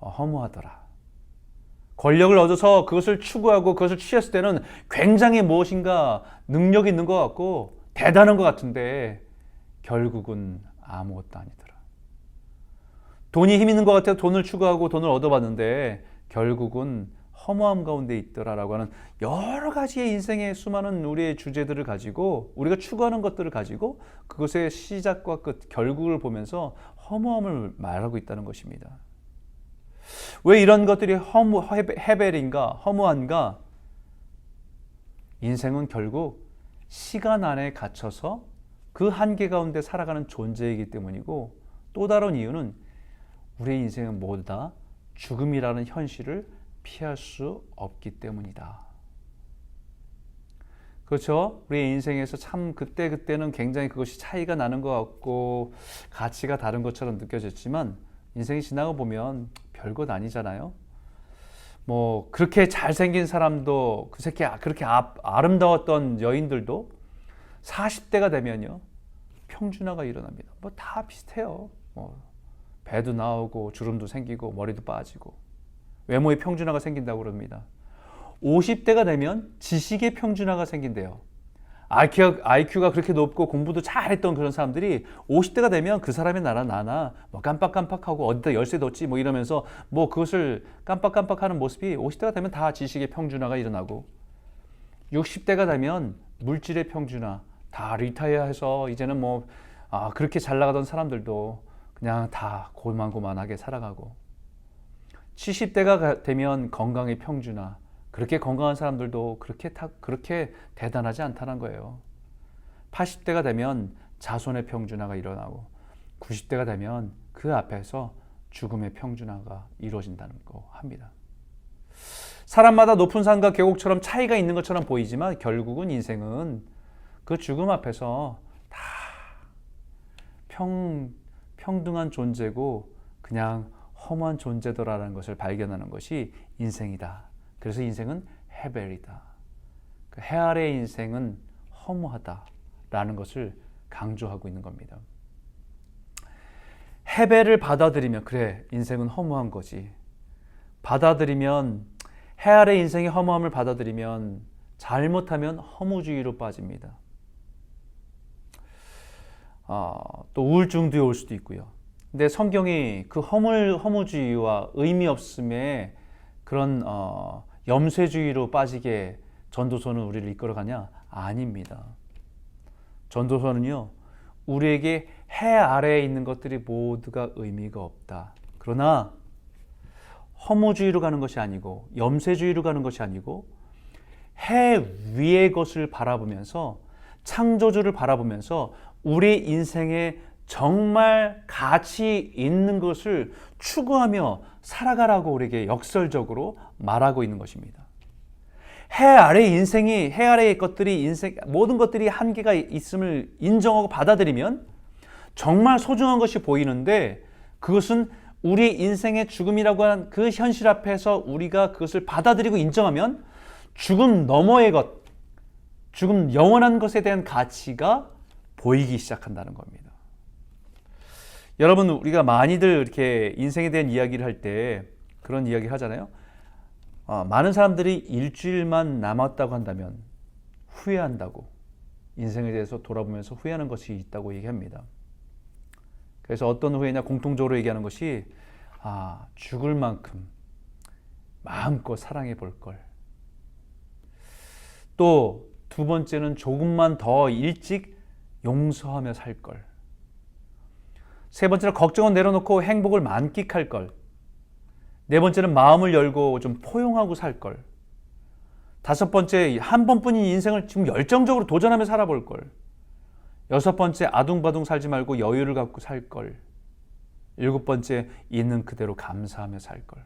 허무하더라. 권력을 얻어서 그것을 추구하고 그것을 취했을 때는 굉장히 무엇인가 능력이 있는 것 같고 대단한 것 같은데 결국은 아무것도 아니더라. 돈이 힘 있는 것 같아서 돈을 추구하고 돈을 얻어봤는데 결국은 허무함 가운데 있더라라고 하는 여러 가지의 인생의 수많은 우리의 주제들을 가지고 우리가 추구하는 것들을 가지고 그것의 시작과 끝, 결국을 보면서 허무함을 말하고 있다는 것입니다. 왜 이런 것들이 헤벨인가, 허무한가? 인생은 결국 시간 안에 갇혀서 그 한계 가운데 살아가는 존재이기 때문이고 또 다른 이유는 우리의 인생은 모두 다 죽음이라는 현실을 피할 수 없기 때문이다. 그렇죠? 우리의 인생에서 참 그때는 굉장히 그것이 차이가 나는 것 같고 가치가 다른 것처럼 느껴졌지만 인생이 지나고 보면 별것 아니잖아요. 뭐 그렇게 잘생긴 사람도 그렇게 아름다웠던 여인들도 40대가 되면요 평준화가 일어납니다. 뭐 다 비슷해요. 배도 나오고 주름도 생기고 머리도 빠지고 외모의 평준화가 생긴다고 그럽니다. 50대가 되면 지식의 평준화가 생긴대요. IQ가 그렇게 높고 공부도 잘했던 그런 사람들이 50대가 되면 그 사람의 나나 뭐 깜빡깜빡하고 어디다 열쇠 뒀지 뭐 이러면서 뭐 그것을 깜빡깜빡하는 모습이 50대가 되면 다 지식의 평준화가 일어나고 60대가 되면 물질의 평준화 다 리타이어해서 이제는 그렇게 잘 나가던 사람들도 그냥 다 고만고만하게 살아가고 70대가 되면 건강의 평준화 그렇게 건강한 사람들도 그렇게 대단하지 않다는 거예요. 80대가 되면 자손의 평준화가 일어나고 90대가 되면 그 앞에서 죽음의 평준화가 이루어진다는 거 합니다. 사람마다 높은 산과 계곡처럼 차이가 있는 것처럼 보이지만 결국은 인생은 그 죽음 앞에서 다 평등한 존재고 그냥 허무한 존재더라라는 것을 발견하는 것이 인생이다. 그래서 인생은 헤벨이다. 그 해 아래의 인생은 허무하다라는 것을 강조하고 있는 겁니다. 헤벨을 받아들이면 그래 인생은 허무한 거지. 받아들이면 해 아래 인생의 허무함을 받아들이면 잘못하면 허무주의로 빠집니다. 또 우울증도 올 수도 있고요. 근데 성경이 그 허무주의와 의미 없음에 그런 염세주의로 빠지게 전도서는 우리를 이끌어가냐? 아닙니다. 전도서는요, 우리에게 해 아래에 있는 것들이 모두가 의미가 없다. 그러나 허무주의로 가는 것이 아니고 염세주의로 가는 것이 아니고 해 위의 것을 바라보면서 창조주를 바라보면서 우리 인생에 정말 가치 있는 것을 추구하며 살아가라고 우리에게 역설적으로 말하고 있는 것입니다. 해 아래의 것들이 모든 것들이 한계가 있음을 인정하고 받아들이면 정말 소중한 것이 보이는데 그것은 우리 인생의 죽음이라고 하는 그 현실 앞에서 우리가 그것을 받아들이고 인정하면 죽음 너머의 것, 죽음 영원한 것에 대한 가치가 보이기 시작한다는 겁니다. 여러분, 우리가 많이들 이렇게 인생에 대한 이야기를 할 때 그런 이야기를 하잖아요. 많은 사람들이 일주일만 남았다고 한다면 후회한다고, 인생에 대해서 돌아보면서 후회하는 것이 있다고 얘기합니다. 그래서 어떤 후회냐, 공통적으로 얘기하는 것이 죽을 만큼 마음껏 사랑해 볼 걸. 또 두 번째는 조금만 더 일찍 용서하며 살 걸. 세 번째는 걱정은 내려놓고 행복을 만끽할 걸. 네 번째는 마음을 열고 좀 포용하고 살 걸. 다섯 번째, 한 번뿐인 인생을 지금 열정적으로 도전하며 살아볼 걸. 여섯 번째, 아둥바둥 살지 말고 여유를 갖고 살 걸. 일곱 번째, 있는 그대로 감사하며 살 걸.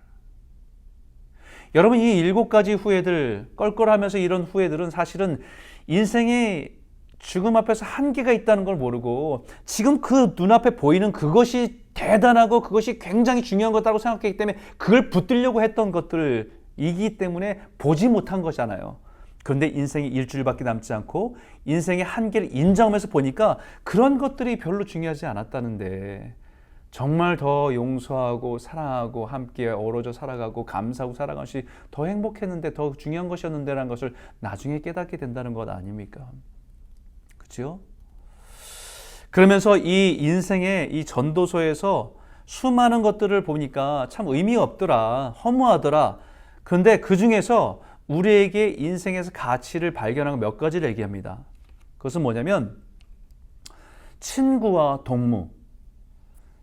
여러분, 이 일곱 가지 후회들, 껄껄하면서 이런 후회들은 사실은 인생의 죽음 앞에서 한계가 있다는 걸 모르고 지금 그 눈앞에 보이는 그것이 대단하고 그것이 굉장히 중요한 것이라고 생각했기 때문에 그걸 붙들려고 했던 것들이기 때문에 보지 못한 거잖아요. 그런데 인생이 일주일밖에 남지 않고 인생의 한계를 인정하면서 보니까 그런 것들이 별로 중요하지 않았다는데, 정말 더 용서하고 사랑하고 함께 어우러져 살아가고 감사하고 살아가는 것이 더 행복했는데, 더 중요한 것이었는데 라는 것을 나중에 깨닫게 된다는 것 아닙니까? 그렇죠? 그러면서 이 인생의 이 전도서에서 수많은 것들을 보니까 참 의미가 없더라, 허무하더라. 그런데 그 중에서 우리에게 인생에서 가치를 발견하는 몇 가지를 얘기합니다. 그것은 뭐냐면 친구와 동무.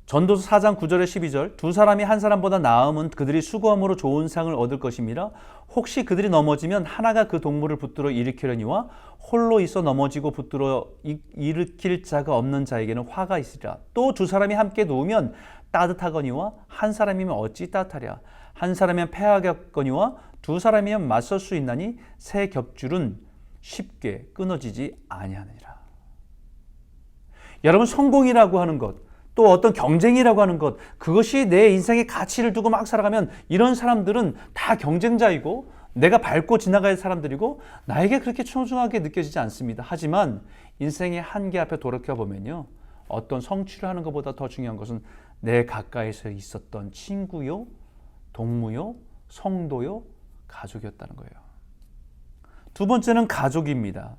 전도서 4장 9절에 12절, 두 사람이 한 사람보다 나음은 그들이 수고함으로 좋은 상을 얻을 것임이라. 혹시 그들이 넘어지면 하나가 그 동물을 붙들어 일으키려니와 홀로 있어 넘어지고 붙들어 일으킬 자가 없는 자에게는 화가 있으리라. 또 두 사람이 함께 누우면 따뜻하거니와 한 사람이면 어찌 따뜻하랴. 한 사람이면 패하겠거니와 두 사람이면 맞설 수 있나니 새 겹줄은 쉽게 끊어지지 아니하느니라. 여러분, 성공이라고 하는 것, 또 어떤 경쟁이라고 하는 것, 그것이 내 인생의 가치를 두고 막 살아가면 이런 사람들은 다 경쟁자이고 내가 밟고 지나갈 사람들이고 나에게 그렇게 소중하게 느껴지지 않습니다. 하지만 인생의 한계 앞에 돌이켜보면요, 어떤 성취를 하는 것보다 더 중요한 것은 내 가까이서 있었던 친구요, 동무요, 성도요, 가족이었다는 거예요. 두 번째는 가족입니다.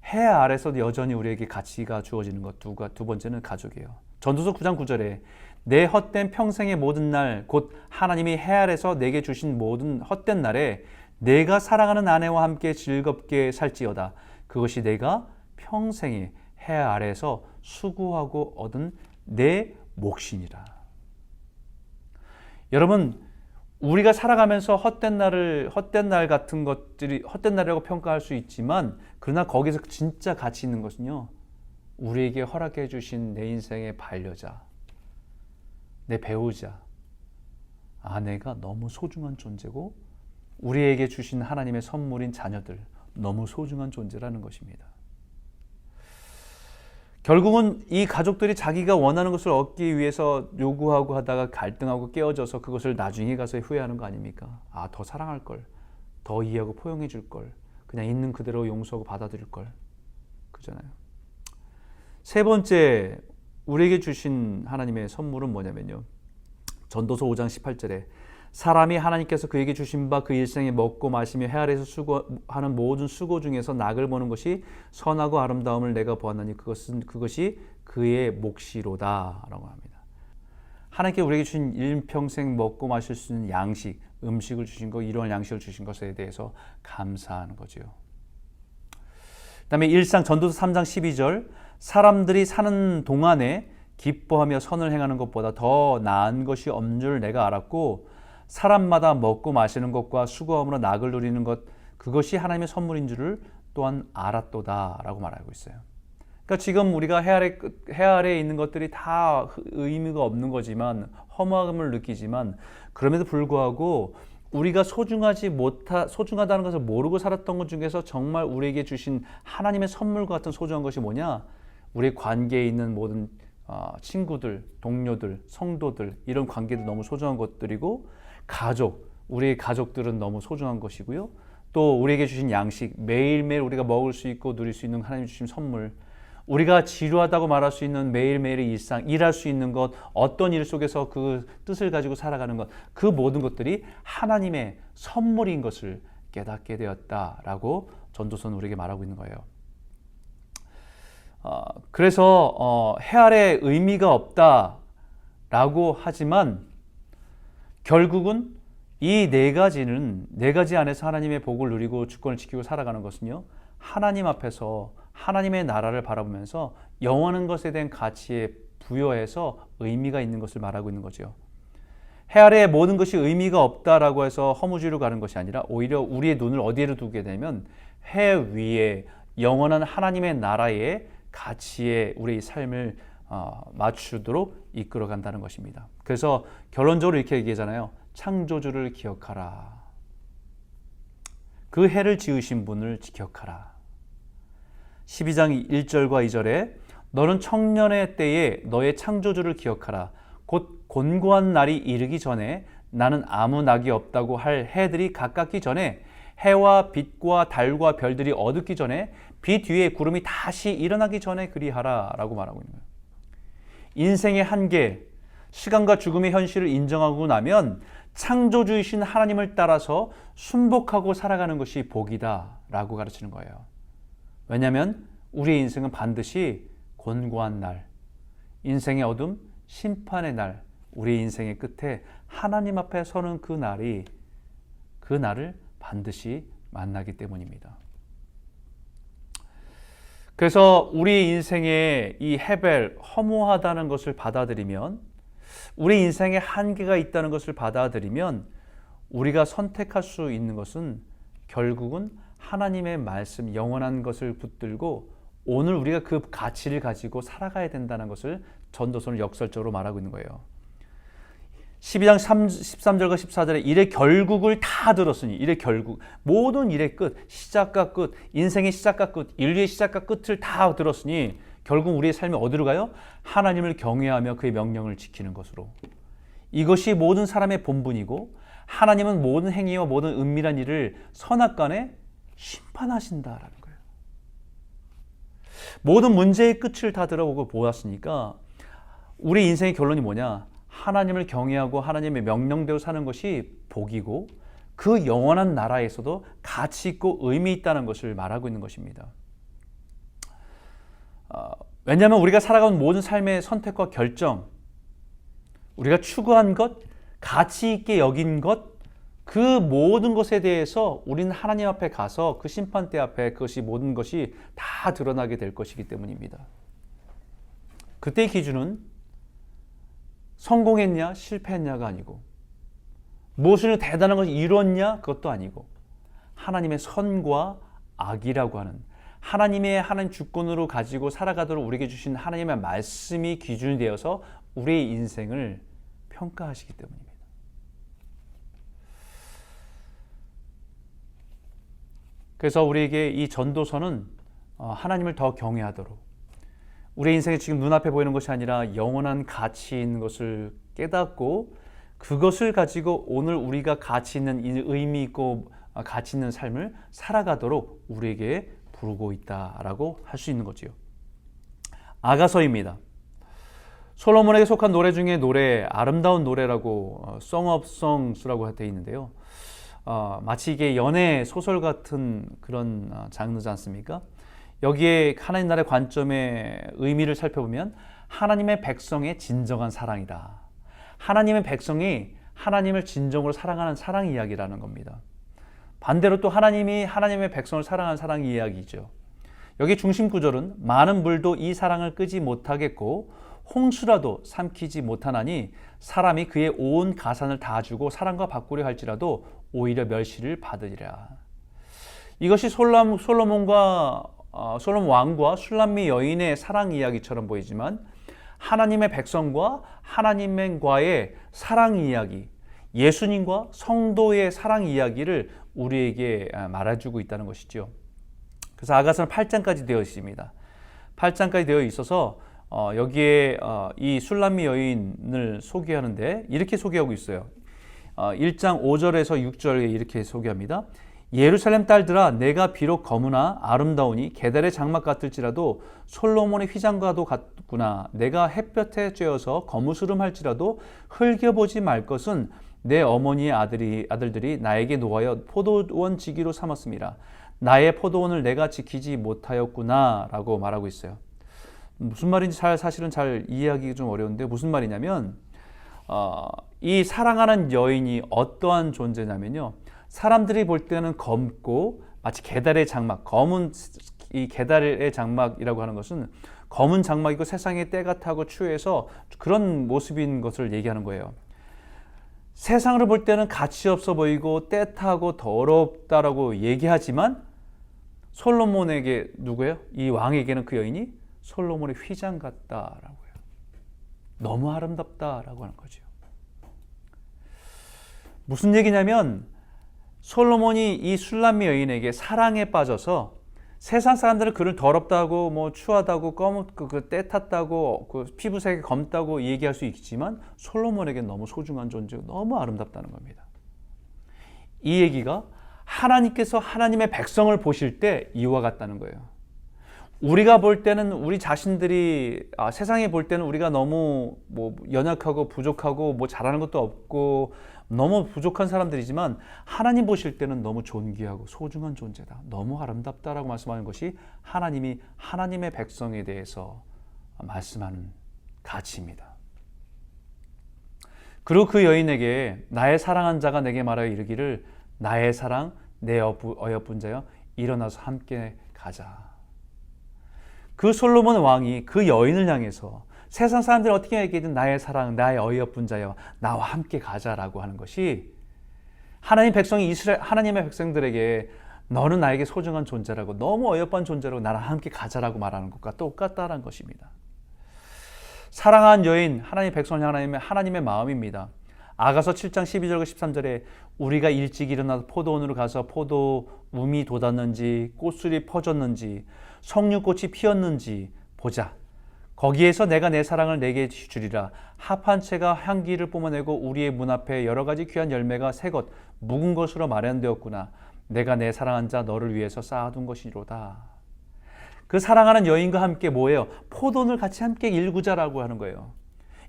해 아래서 여전히 우리에게 가치가 주어지는 것, 두 번째는 가족이에요. 전도서 9장 9절에 내 헛된 평생의 모든 날, 곧 하나님이 해 아래서 내게 주신 모든 헛된 날에 내가 사랑하는 아내와 함께 즐겁게 살지어다. 그것이 내가 평생에 해 아래서 수고하고 얻은 내 몫이니라. 여러분, 우리가 살아가면서 헛된 날 같은 것들이 헛된 날이라고 평가할 수 있지만, 그러나 거기서 진짜 가치 있는 것은요, 우리에게 허락해 주신 내 인생의 반려자, 내 배우자, 아내가 너무 소중한 존재고, 우리에게 주신 하나님의 선물인 자녀들, 너무 소중한 존재라는 것입니다. 결국은 이 가족들이 자기가 원하는 것을 얻기 위해서 요구하고 하다가 갈등하고 깨어져서 그것을 나중에 가서 후회하는 거 아닙니까? 더 사랑할 걸, 더 이해하고 포용해 줄 걸, 그냥 있는 그대로 용서하고 받아들일 걸. 그잖아요. 세 번째, 우리에게 주신 하나님의 선물은 뭐냐면요, 전도서 5장 18절에 사람이 하나님께서 그에게 주신 바 그 일생에 먹고 마시며 해 아래에서 수고하는 모든 수고 중에서 낙을 보는 것이 선하고 아름다움을 내가 보았나니 그것이 그의 몫이로다 라고 합니다. 하나님께 우리에게 주신 일평생 먹고 마실 수 있는 양식, 음식을 주신 것, 이러한 양식을 주신 것에 대해서 감사하는 거죠. 그 다음에 전도서 3장 12절, 사람들이 사는 동안에 기뻐하며 선을 행하는 것보다 더 나은 것이 없는 줄 내가 알았고 사람마다 먹고 마시는 것과 수고함으로 낙을 누리는 것, 그것이 하나님의 선물인 줄을 또한 알았도다 라고 말하고 있어요. 그러니까 지금 우리가 해 아래에 있는 것들이 다 의미가 없는 거지만, 허무함을 느끼지만, 그럼에도 불구하고 우리가 소중하다는 것을 모르고 살았던 것 중에서 정말 우리에게 주신 하나님의 선물과 같은 소중한 것이 뭐냐? 우리의 관계에 있는 모든 친구들, 동료들, 성도들, 이런 관계도 너무 소중한 것들이고, 우리의 가족들은 너무 소중한 것이고요. 또 우리에게 주신 양식, 매일매일 우리가 먹을 수 있고 누릴 수 있는 하나님 주신 선물, 우리가 지루하다고 말할 수 있는 매일매일의 일상, 일할 수 있는 것, 어떤 일 속에서 그 뜻을 가지고 살아가는 것, 그 모든 것들이 하나님의 선물인 것을 깨닫게 되었다라고 전도서는 우리에게 말하고 있는 거예요. 그래서 해 아래 의미가 없다라고 하지만 결국은 이 네 가지 안에서 하나님의 복을 누리고 주권을 지키고 살아가는 것은요, 하나님 앞에서 하나님의 나라를 바라보면서 영원한 것에 대한 가치에 부여해서 의미가 있는 것을 말하고 있는 거죠. 해 아래의 모든 것이 의미가 없다라고 해서 허무주의로 가는 것이 아니라 오히려 우리의 눈을 어디에로 두게 되면 해 위에 영원한 하나님의 나라의 가치에 우리의 삶을 맞추도록 이끌어 간다는 것입니다. 그래서 결론적으로 이렇게 얘기하잖아요. 창조주를 기억하라. 그 해를 지으신 분을 기억하라. 12장 1절과 2절에 너는 청년의 때에 너의 창조주를 기억하라. 곧 곤고한 날이 이르기 전에 나는 아무 낙이 없다고 할 해들이 가깝기 전에 해와 빛과 달과 별들이 어둡기 전에 빛 위에 구름이 다시 일어나기 전에 그리하라 라고 말하고 있는 거예요. 인생의 한계, 시간과 죽음의 현실을 인정하고 나면 창조주이신 하나님을 따라서 순복하고 살아가는 것이 복이다 라고 가르치는 거예요. 왜냐하면 우리의 인생은 반드시 곤고한 날, 인생의 어둠, 심판의 날, 우리의 인생의 끝에 하나님 앞에 서는 그 날을 반드시 만나기 때문입니다. 그래서 우리 인생의 이 헤벨, 허무하다는 것을 받아들이면, 우리 인생에 한계가 있다는 것을 받아들이면 우리가 선택할 수 있는 것은 결국은 하나님의 말씀, 영원한 것을 붙들고 오늘 우리가 그 가치를 가지고 살아가야 된다는 것을 전도서는 역설적으로 말하고 있는 거예요. 12장 13절과 14절에 일의 결국을 다 들었으니, 일의 결국, 모든 일의 끝, 시작과 끝, 인생의 시작과 끝, 인류의 시작과 끝을 다 들었으니 결국 우리의 삶이 어디로 가요? 하나님을 경외하며 그의 명령을 지키는 것으로. 이것이 모든 사람의 본분이고 하나님은 모든 행위와 모든 은밀한 일을 선악간에 심판하신다라는 거예요. 모든 문제의 끝을 다 들어보고 보았으니까 우리 인생의 결론이 뭐냐? 하나님을 경외하고 하나님의 명령대로 사는 것이 복이고 그 영원한 나라에서도 가치 있고 의미 있다는 것을 말하고 있는 것입니다. 왜냐하면 우리가 살아가는 모든 삶의 선택과 결정, 우리가 추구한 것, 가치 있게 여긴 것, 그 모든 것에 대해서 우리는 하나님 앞에 가서 그 심판대 앞에 그것이 모든 것이 다 드러나게 될 것이기 때문입니다. 그때의 기준은 성공했냐 실패했냐가 아니고 무엇을 대단한 것을 이뤘냐 그것도 아니고 하나님의 선과 악이라고 하는 하나님 주권으로 가지고 살아가도록 우리에게 주신 하나님의 말씀이 기준이 되어서 우리의 인생을 평가하시기 때문입니다. 그래서 우리에게 이 전도서는 하나님을 더 경외하도록, 우리 인생에 지금 눈앞에 보이는 것이 아니라 영원한 가치 있는 것을 깨닫고 그것을 가지고 오늘 우리가 가치 있는, 의미 있고 가치 있는 삶을 살아가도록 우리에게 부르고 있다라고 할 수 있는 거지요. 아가서입니다. 솔로몬에게 속한 노래 중에 아름다운 노래라고 Song of Songs라고 되어 있는데요. 마치 이게 연애 소설 같은 그런 장르지 않습니까? 여기에 하나님 나라의 관점의 의미를 살펴보면 하나님의 백성의 진정한 사랑이다. 하나님의 백성이 하나님을 진정으로 사랑하는 사랑 이야기라는 겁니다. 반대로 또 하나님이 하나님의 백성을 사랑하는 사랑 이야기죠. 여기 중심 구절은 많은 물도 이 사랑을 끄지 못하겠고 홍수라도 삼키지 못하나니 사람이 그의 온 가산을 다 주고 사랑과 바꾸려 할지라도 오히려 멸시를 받으리라. 이것이 솔로몬 왕과 술람미 여인의 사랑 이야기처럼 보이지만 하나님의 백성과 하나님과의 사랑 이야기, 예수님과 성도의 사랑 이야기를 우리에게 말해주고 있다는 것이죠. 그래서 아가서는 8장까지 되어 있습니다. 8장까지 되어 있어서 여기에 이 술람미 여인을 소개하는데 이렇게 소개하고 있어요. 1장 5절에서 6절에 이렇게 소개합니다. 예루살렘 딸들아, 내가 비록 거무나 아름다우니 게달의 장막 같을지라도 솔로몬의 휘장과도 같구나. 내가 햇볕에 쬐어서 거무스름할지라도 흘겨보지 말 것은 내 어머니의 아들들이 나에게 노하여 포도원 지기로 삼았습니다. 나의 포도원을 내가 지키지 못하였구나 라고 말하고 있어요. 무슨 말인지 사실은 잘 이해하기 좀 어려운데, 무슨 말이냐면 이 사랑하는 여인이 어떠한 존재냐면요, 사람들이 볼 때는 검고 마치 게달의 장막, 검은 이 게달의 장막이라고 하는 것은 검은 장막이고 세상에 때가 타고 추해서 그런 모습인 것을 얘기하는 거예요. 세상으로 볼 때는 가치 없어 보이고 때 타고 더럽다라고 얘기하지만 솔로몬에게, 누구예요? 이 왕에게는 그 여인이 솔로몬의 휘장 같다라고요. 너무 아름답다라고 하는 거죠. 무슨 얘기냐면 솔로몬이 이 슐람미 여인에게 사랑에 빠져서 세상 사람들은 그를 더럽다고 뭐 추하다고 때 탔다고 피부색이 검다고 얘기할 수 있지만 솔로몬에게 너무 소중한 존재고 너무 아름답다는 겁니다. 이 얘기가 하나님께서 하나님의 백성을 보실 때 이와 같다는 거예요. 우리가 볼 때는 우리 자신들이 세상에 볼 때는 우리가 너무 연약하고 부족하고 잘하는 것도 없고 너무 부족한 사람들이지만 하나님 보실 때는 너무 존귀하고 소중한 존재다, 너무 아름답다라고 말씀하는 것이 하나님이 하나님의 백성에 대해서 말씀하는 가치입니다. 그리고 그 여인에게 나의 사랑한 자가 내게 말하여 이르기를 나의 사랑 내 어여쁜 자여 일어나서 함께 가자. 그 솔로몬 왕이 그 여인을 향해서 세상 사람들이 어떻게 얘기하든 나의 사랑, 나의 어이없은 자여, 나와 함께 가자라고 하는 것이 하나님 백성이 하나님의 백성들에게 너는 나에게 소중한 존재라고, 너무 어여쁜 존재라고 나랑 함께 가자라고 말하는 것과 똑같다는 것입니다. 사랑한 여인, 하나님 백성을 향한 하나님의 마음입니다. 아가서 7장 12절과 13절에 우리가 일찍 일어나서 포도원으로 가서 포도 움이 돋았는지 꽃술이 퍼졌는지 석류꽃이 피었는지 보자. 거기에서 내가 내 사랑을 내게 주리라. 합한 채가 향기를 뿜어내고 우리의 문 앞에 여러 가지 귀한 열매가 새 것 묵은 것으로 마련되었구나. 내가 내 사랑한 자 너를 위해서 쌓아둔 것이로다. 그 사랑하는 여인과 함께 뭐예요? 포도원을 같이 함께 일구자라고 하는 거예요.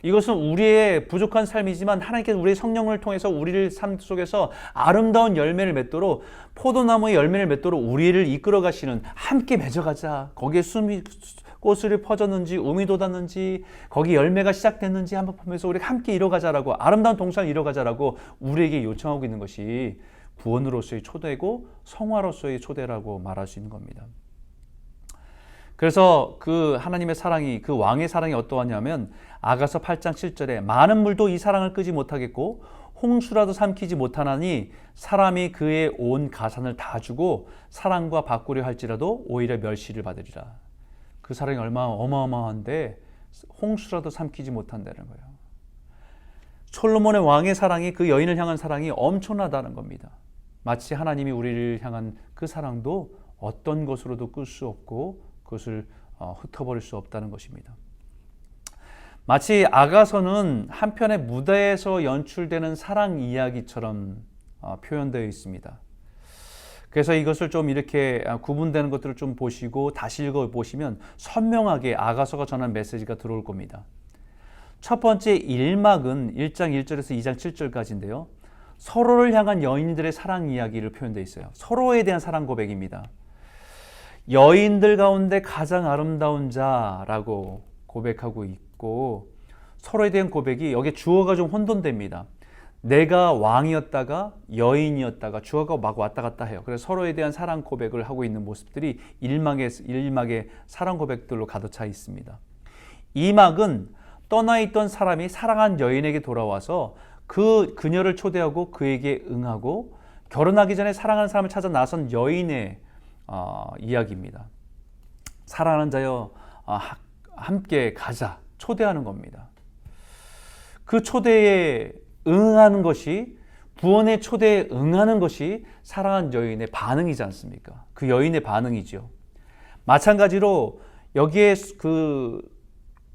이것은 우리의 부족한 삶이지만 하나님께서 우리의 성령을 통해서 우리를 삶 속에서 아름다운 열매를 맺도록, 포도나무의 열매를 맺도록 우리를 이끌어 가시는, 함께 맺어가자. 거기에 꽃술이 퍼졌는지 움이 돋았는지 거기 열매가 시작됐는지 한번 보면서 우리 함께 이뤄가자라고, 아름다운 동산을 이뤄가자라고 우리에게 요청하고 있는 것이 구원으로서의 초대고 성화로서의 초대라고 말할 수 있는 겁니다. 그래서 그 하나님의 사랑이, 그 왕의 사랑이 어떠하냐면 아가서 8장 7절에 많은 물도 이 사랑을 끄지 못하겠고 홍수라도 삼키지 못하나니 사람이 그의 온 가산을 다 주고 사랑과 바꾸려 할지라도 오히려 멸시를 받으리라. 그 사랑이 얼마나 어마어마한데 홍수라도 삼키지 못한다는 거예요. 솔로몬의 왕의 사랑이, 그 여인을 향한 사랑이 엄청나다는 겁니다. 마치 하나님이 우리를 향한 그 사랑도 어떤 것으로도 끌 수 없고 그것을 흩어버릴 수 없다는 것입니다. 마치 아가서는 한편의 무대에서 연출되는 사랑 이야기처럼 표현되어 있습니다. 그래서 이것을 좀 이렇게 구분되는 것들을 좀 보시고 다시 읽어보시면 선명하게 아가서가 전한 메시지가 들어올 겁니다. 첫 번째 1막은 1장 1절에서 2장 7절까지인데요. 서로를 향한 여인들의 사랑 이야기를 표현되어 있어요. 서로에 대한 사랑 고백입니다. 여인들 가운데 가장 아름다운 자라고 고백하고 있고, 서로에 대한 고백이 여기에 주어가 좀 혼돈됩니다. 내가 왕이었다가 여인이었다가 주어가 막 왔다 갔다 해요. 그래서 서로에 대한 사랑 고백을 하고 있는 모습들이 1막의 사랑 고백들로 가득 차 있습니다. 2막은 떠나 있던 사람이 사랑한 여인에게 돌아와서 그녀를 초대하고 그에게 응하고 결혼하기 전에 사랑하는 사람을 찾아 나선 여인의 이야기입니다. 사랑하는 자여, 함께 가자, 초대하는 겁니다. 그 초대에 응하는 것이, 구원의 초대에 응하는 것이 사랑한 여인의 반응이지 않습니까? 그 여인의 반응이죠. 마찬가지로 여기에 그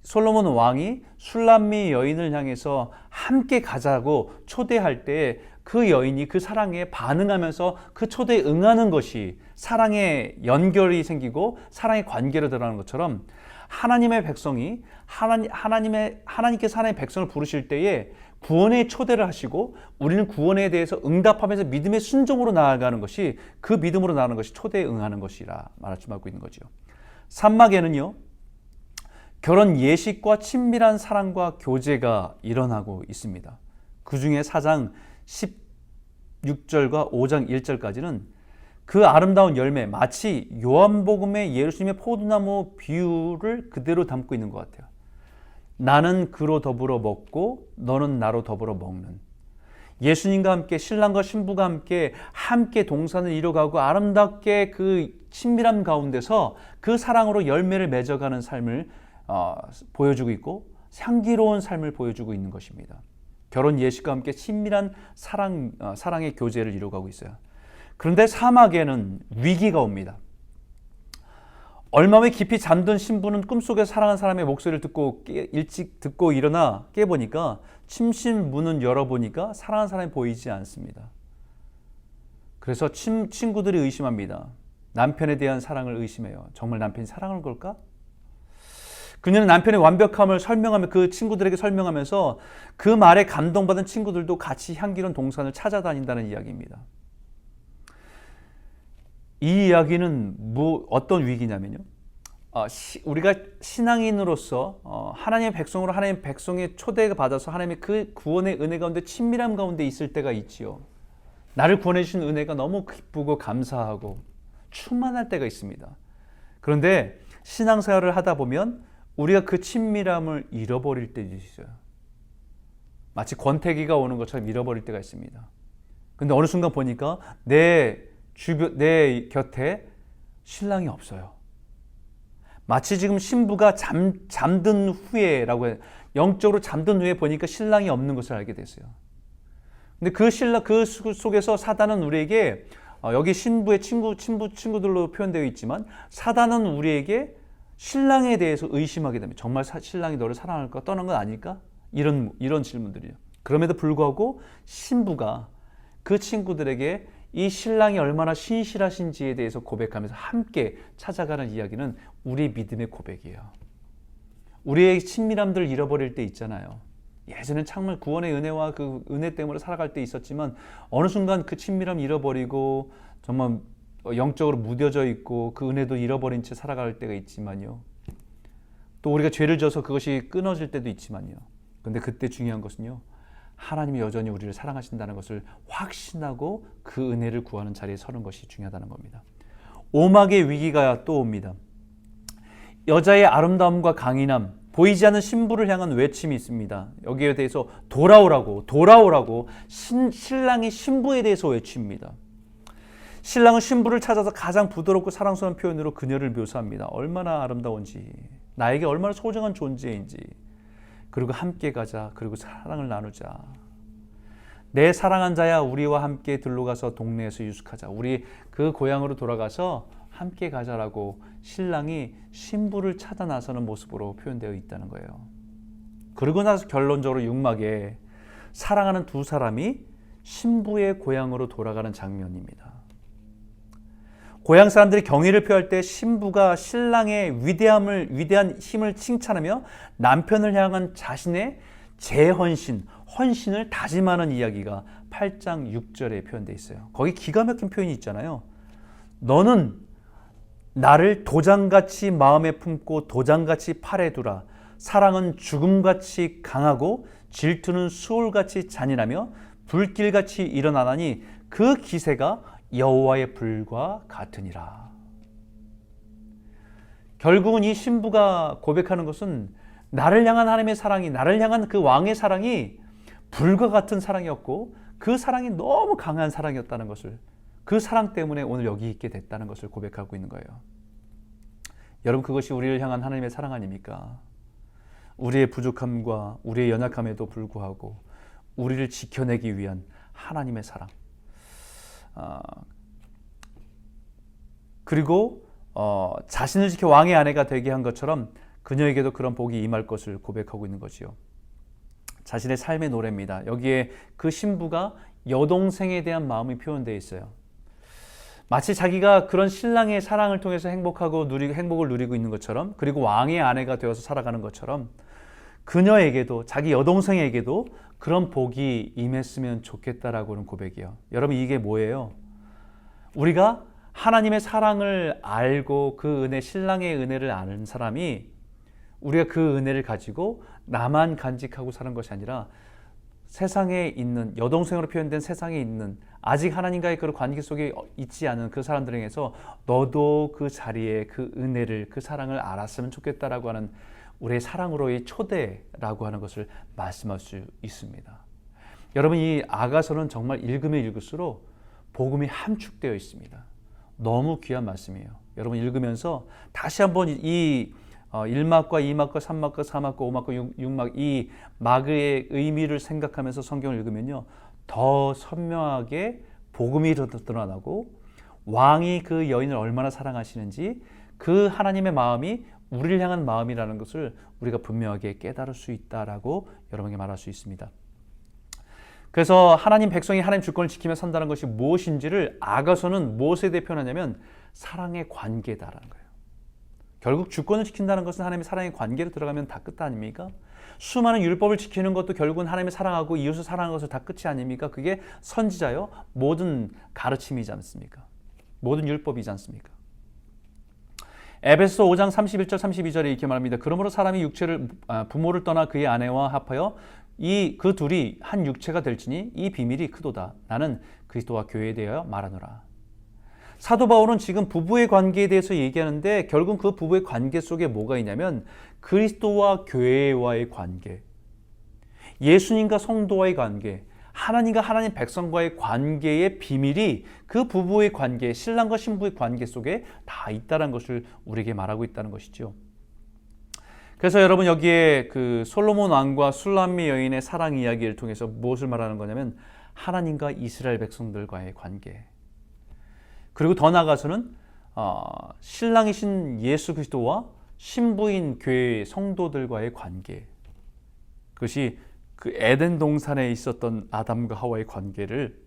솔로몬 왕이 슐람미 여인을 향해서 함께 가자고 초대할 때 그 여인이 그 사랑에 반응하면서 그 초대에 응하는 것이 사랑의 연결이 생기고 사랑의 관계로 들어가는 것처럼 하나님의 백성이 하나님께서 하나님의 백성을 부르실 때에 구원의 초대를 하시고 우리는 구원에 대해서 응답하면서 믿음의 순종으로 나아가는 것이 그 믿음으로 나아가는 것이 초대에 응하는 것이라 말씀하고 있는 거죠. 산막에는요, 결혼 예식과 친밀한 사랑과 교제가 일어나고 있습니다. 그 중에 4장 16절과 5장 1절까지는 그 아름다운 열매, 마치 요한복음의 예루살렘의 포도나무 비유를 그대로 담고 있는 것 같아요. 나는 그로 더불어 먹고 너는 나로 더불어 먹는, 예수님과 함께 신랑과 신부가 함께 동산을 이뤄가고 아름답게 그 친밀함 가운데서 그 사랑으로 열매를 맺어가는 삶을 보여주고 있고 향기로운 삶을 보여주고 있는 것입니다. 결혼 예식과 함께 친밀한 사랑의 교제를 이루어가고 있어요. 그런데 사막에는 위기가 옵니다. 얼마나 깊이 잠든 신부는 꿈속에 사랑하는 사람의 목소리를 일찍 듣고 일어나 깨보니까 침실 문은 열어보니까 사랑하는 사람이 보이지 않습니다. 그래서 친구들이 의심합니다. 남편에 대한 사랑을 의심해요. 정말 남편이 사랑하는 걸까? 그녀는 남편의 완벽함을 설명하며 그 친구들에게 설명하면서 그 말에 감동받은 친구들도 같이 향기로운 동산을 찾아다닌다는 이야기입니다. 이 이야기는 어떤 위기냐면요, 우리가 신앙인으로서 하나님의 백성으로 하나님의 백성의 초대가 받아서 하나님의 그 구원의 은혜 가운데 친밀함 가운데 있을 때가 있지요. 나를 구원해 주신 은혜가 너무 기쁘고 감사하고 충만할 때가 있습니다. 그런데 신앙생활을 하다 보면 우리가 그 친밀함을 잃어버릴 때도 있어요. 마치 권태기가 오는 것처럼 잃어버릴 때가 있습니다. 근데 어느 순간 보니까 내 곁에 신랑이 없어요. 마치 지금 신부가 잠든 후에라고 해요. 영적으로 잠든 후에 보니까 신랑이 없는 것을 알게 됐어요. 근데 그 속에서 사단은 우리에게, 여기 신부의 친구들로 표현되어 있지만 사단은 우리에게 신랑에 대해서 의심하게 됩니다. 정말 신랑이 너를 사랑할까? 떠난 건 아닐까? 이런 질문들이요. 그럼에도 불구하고 신부가 그 친구들에게 이 신랑이 얼마나 신실하신지에 대해서 고백하면서 함께 찾아가는 이야기는 우리 믿음의 고백이에요. 우리의 친밀함들을 잃어버릴 때 있잖아요. 예전엔 정말 구원의 은혜와 그 은혜 때문에 살아갈 때 있었지만 어느 순간 그 친밀함 잃어버리고 정말 영적으로 무뎌져 있고 그 은혜도 잃어버린 채 살아갈 때가 있지만요. 또 우리가 죄를 져서 그것이 끊어질 때도 있지만요. 그런데 그때 중요한 것은요, 하나님이 여전히 우리를 사랑하신다는 것을 확신하고 그 은혜를 구하는 자리에 서는 것이 중요하다는 겁니다. 오막의 위기가 또 옵니다. 여자의 아름다움과 강인함, 보이지 않는 신부를 향한 외침이 있습니다. 여기에 대해서 돌아오라고 신랑이 신부에 대해서 외칩니다. 신랑은 신부를 찾아서 가장 부드럽고 사랑스러운 표현으로 그녀를 묘사합니다. 얼마나 아름다운지, 나에게 얼마나 소중한 존재인지, 그리고 함께 가자, 그리고 사랑을 나누자. 내 사랑한 자야, 우리와 함께 들러가서 동네에서 유숙하자. 우리 그 고향으로 돌아가서 함께 가자라고 신랑이 신부를 찾아 나서는 모습으로 표현되어 있다는 거예요. 그러고 나서 결론적으로 육막에 사랑하는 두 사람이 신부의 고향으로 돌아가는 장면입니다. 고향 사람들이 경의를 표할 때 신부가 신랑의 위대한 힘을 칭찬하며 남편을 향한 자신의 헌신을 다짐하는 이야기가 8장 6절에 표현되어 있어요. 거기 기가 막힌 표현이 있잖아요. 너는 나를 도장같이 마음에 품고 도장같이 팔에 두라. 사랑은 죽음같이 강하고 질투는 수올같이 잔인하며 불길같이 일어나나니 그 기세가 여호와의 불과 같으니라. 결국은 이 신부가 고백하는 것은 나를 향한 하나님의 사랑이, 나를 향한 그 왕의 사랑이 불과 같은 사랑이었고 그 사랑이 너무 강한 사랑이었다는 것을, 그 사랑 때문에 오늘 여기 있게 됐다는 것을 고백하고 있는 거예요. 여러분, 그것이 우리를 향한 하나님의 사랑 아닙니까? 우리의 부족함과 우리의 연약함에도 불구하고 우리를 지켜내기 위한 하나님의 사랑. 그리고 자신을 지켜 왕의 아내가 되게 한 것처럼 그녀에게도 그런 복이 임할 것을 고백하고 있는 거지요. 자신의 삶의 노래입니다. 여기에 그 신부가 여동생에 대한 마음이 표현되어 있어요. 마치 자기가 그런 신랑의 사랑을 통해서 행복을 누리고 있는 것처럼, 그리고 왕의 아내가 되어서 살아가는 것처럼 그녀에게도, 자기 여동생에게도 그런 복이 임했으면 좋겠다라고는 고백이에요. 여러분, 이게 뭐예요? 우리가 하나님의 사랑을 알고 그 은혜, 신랑의 은혜를 아는 사람이 우리가 그 은혜를 가지고 나만 간직하고 사는 것이 아니라 세상에 있는, 여동생으로 표현된 세상에 있는 아직 하나님과의 그런 관계 속에 있지 않은 그 사람들에게서 너도 그 자리에 그 은혜를, 그 사랑을 알았으면 좋겠다라고 하는 우리의 사랑으로의 초대라고 하는 것을 말씀할 수 있습니다. 여러분, 이 아가서는 정말 읽으면 읽을수록 복음이 함축되어 있습니다. 너무 귀한 말씀이에요. 여러분, 읽으면서 다시 한번 이 1막과 2막과 3막과 4막과 5막과 6막 이 막의 의미를 생각하면서 성경을 읽으면요, 더 선명하게 복음이 드러나고 왕이 그 여인을 얼마나 사랑하시는지, 그 하나님의 마음이 우리를 향한 마음이라는 것을 우리가 분명하게 깨달을 수 있다라고 여러분에게 말할 수 있습니다. 그래서 하나님 백성이 하나님 주권을 지키며 산다는 것이 무엇인지를 아가서는 무엇에 대해 표현하냐면 사랑의 관계다라는 거예요. 결국 주권을 지킨다는 것은 하나님의 사랑의 관계로 들어가면 다 끝 아닙니까? 수많은 율법을 지키는 것도 결국은 하나님을 사랑하고 이웃을 사랑하는 것을 다 끝이 아닙니까? 그게 선지자요, 모든 가르침이지 않습니까? 모든 율법이지 않습니까? 에베소 5장 31절 32절에 이렇게 말합니다. 그러므로 사람이 부모를 떠나 그의 아내와 합하여 그 둘이 한 육체가 될지니 이 비밀이 크도다. 나는 그리스도와 교회에 대하여 말하노라. 사도 바울은 지금 부부의 관계에 대해서 얘기하는데 결국 그 부부의 관계 속에 뭐가 있냐면 그리스도와 교회와의 관계, 예수님과 성도와의 관계, 하나님과 하나님 백성과의 관계의 비밀이 그 부부의 관계, 신랑과 신부의 관계 속에 다 있다는 것을 우리에게 말하고 있다는 것이죠. 그래서 여러분, 여기에 그 솔로몬 왕과 술람미 여인의 사랑 이야기를 통해서 무엇을 말하는 거냐면 하나님과 이스라엘 백성들과의 관계, 그리고 더 나아가서는 신랑이신 예수 그리스도와 신부인 교회 성도들과의 관계, 그것이 그 에덴 동산에 있었던 아담과 하와의 관계를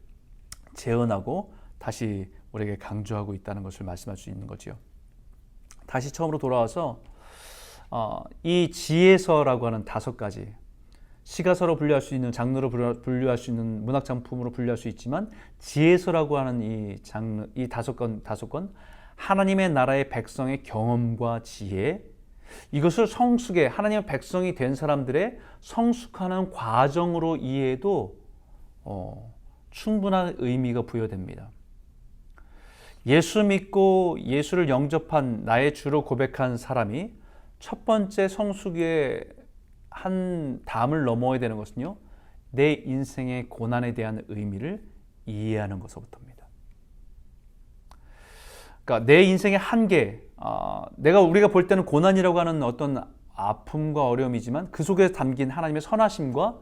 재현하고 다시 우리에게 강조하고 있다는 것을 말씀할 수 있는 거죠. 다시 처음으로 돌아와서 이 지혜서라고 하는 5가지, 시가서로 분류할 수 있는, 장르로 분류할 수 있는, 문학 작품으로 분류할 수 있지만 지혜서라고 하는 이 장르, 이 5권 하나님의 나라의 백성의 경험과 지혜, 이것을 성숙의, 하나님의 백성이 된 사람들의 성숙하는 과정으로 이해해도 충분한 의미가 부여됩니다. 예수 믿고 예수를 영접한, 나의 주로 고백한 사람이 첫 번째 성숙의 한 담을 넘어야 되는 것은요, 내 인생의 고난에 대한 의미를 이해하는 것부터입니다. 그러니까 내 인생의 한계, 우리가 볼 때는 고난이라고 하는 어떤 아픔과 어려움이지만 그 속에 담긴 하나님의 선하심과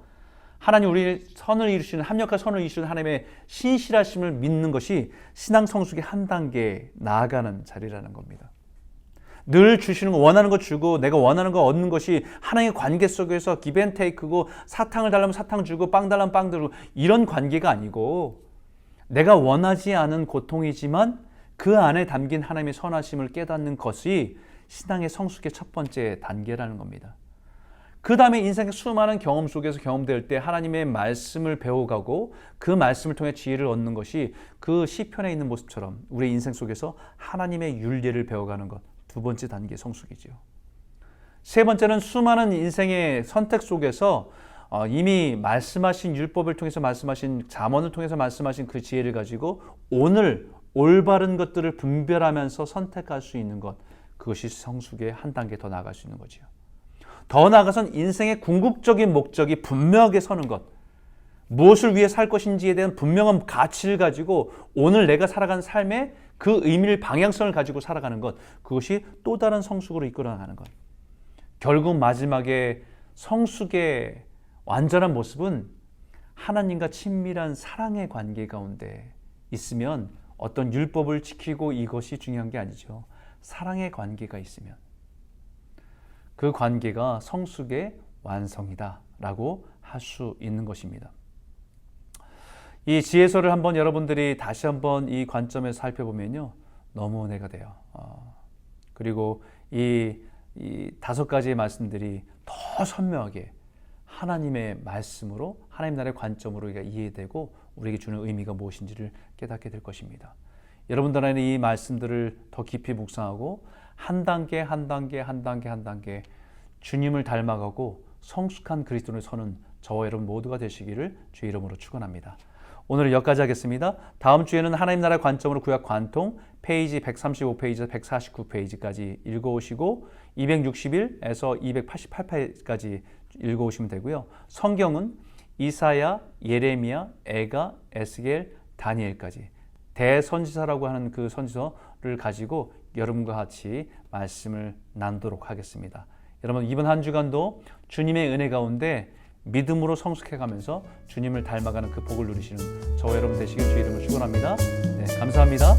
하나님 우리의 선을 이루시는, 합력한 선을 이루시는 하나님의 신실하심을 믿는 것이 신앙 성숙의 한 단계 나아가는 자리라는 겁니다. 늘 주시는 거, 원하는 거 주고 내가 원하는 거 얻는 것이 하나님의 관계 속에서 기브앤테이크고, 사탕을 달라면 사탕 주고 빵 달라면 빵 주고, 이런 관계가 아니고 내가 원하지 않은 고통이지만 그 안에 담긴 하나님의 선하심을 깨닫는 것이 신앙의 성숙의 첫 번째 단계라는 겁니다. 그 다음에 인생의 수많은 경험 속에서 경험될 때 하나님의 말씀을 배워가고 그 말씀을 통해 지혜를 얻는 것이 그 시편에 있는 모습처럼 우리 인생 속에서 하나님의 율례를 배워가는 것, 두 번째 단계 성숙이죠. 세 번째는 수많은 인생의 선택 속에서 이미 말씀하신 율법을 통해서 말씀하신 잠언을 통해서 말씀하신 그 지혜를 가지고 오늘 올바른 것들을 분별하면서 선택할 수 있는 것, 그것이 성숙의 한 단계 더 나아갈 수 있는 거죠. 더 나아가선 인생의 궁극적인 목적이 분명하게 서는 것, 무엇을 위해 살 것인지에 대한 분명한 가치를 가지고 오늘 내가 살아가는 삶의 그 의미를, 방향성을 가지고 살아가는 것, 그것이 또 다른 성숙으로 이끌어 나가는 것. 결국 마지막에 성숙의 완전한 모습은 하나님과 친밀한 사랑의 관계 가운데 있으면 어떤 율법을 지키고 이것이 중요한 게 아니죠. 사랑의 관계가 있으면 그 관계가 성숙의 완성이다 라고 할 수 있는 것입니다. 이 지혜서를 한번 여러분들이 다시 한번 이 관점에서 살펴보면요, 너무 은혜가 돼요. 그리고 이 5가지의 말씀들이 더 선명하게 하나님의 말씀으로, 하나님 나라의 관점으로 우리가 이해되고 우리에게 주는 의미가 무엇인지를 깨닫게 될 것입니다. 여러분들 안에 이 말씀들을 더 깊이 묵상하고 한 단계 주님을 닮아가고 성숙한 그리스도인을 서는 저와 여러분 모두가 되시기를 주의 이름으로 축원합니다. 오늘은 여기까지 하겠습니다. 다음 주에는 하나님 나라의 관점으로 구약 관통 페이지 135페이지에서 149페이지까지 읽어오시고 261에서 288페이지까지 읽어오시면 되고요. 성경은 이사야, 예레미야, 에가, 에스겔, 다니엘까지 대선지서라고 하는 그 선지서를 가지고 여러분과 같이 말씀을 나누도록 하겠습니다. 여러분 이번 한 주간도 주님의 은혜 가운데 믿음으로 성숙해가면서 주님을 닮아가는 그 복을 누리시는 저와 여러분 되시길 주의 이름으로 축원합니다. 네, 감사합니다.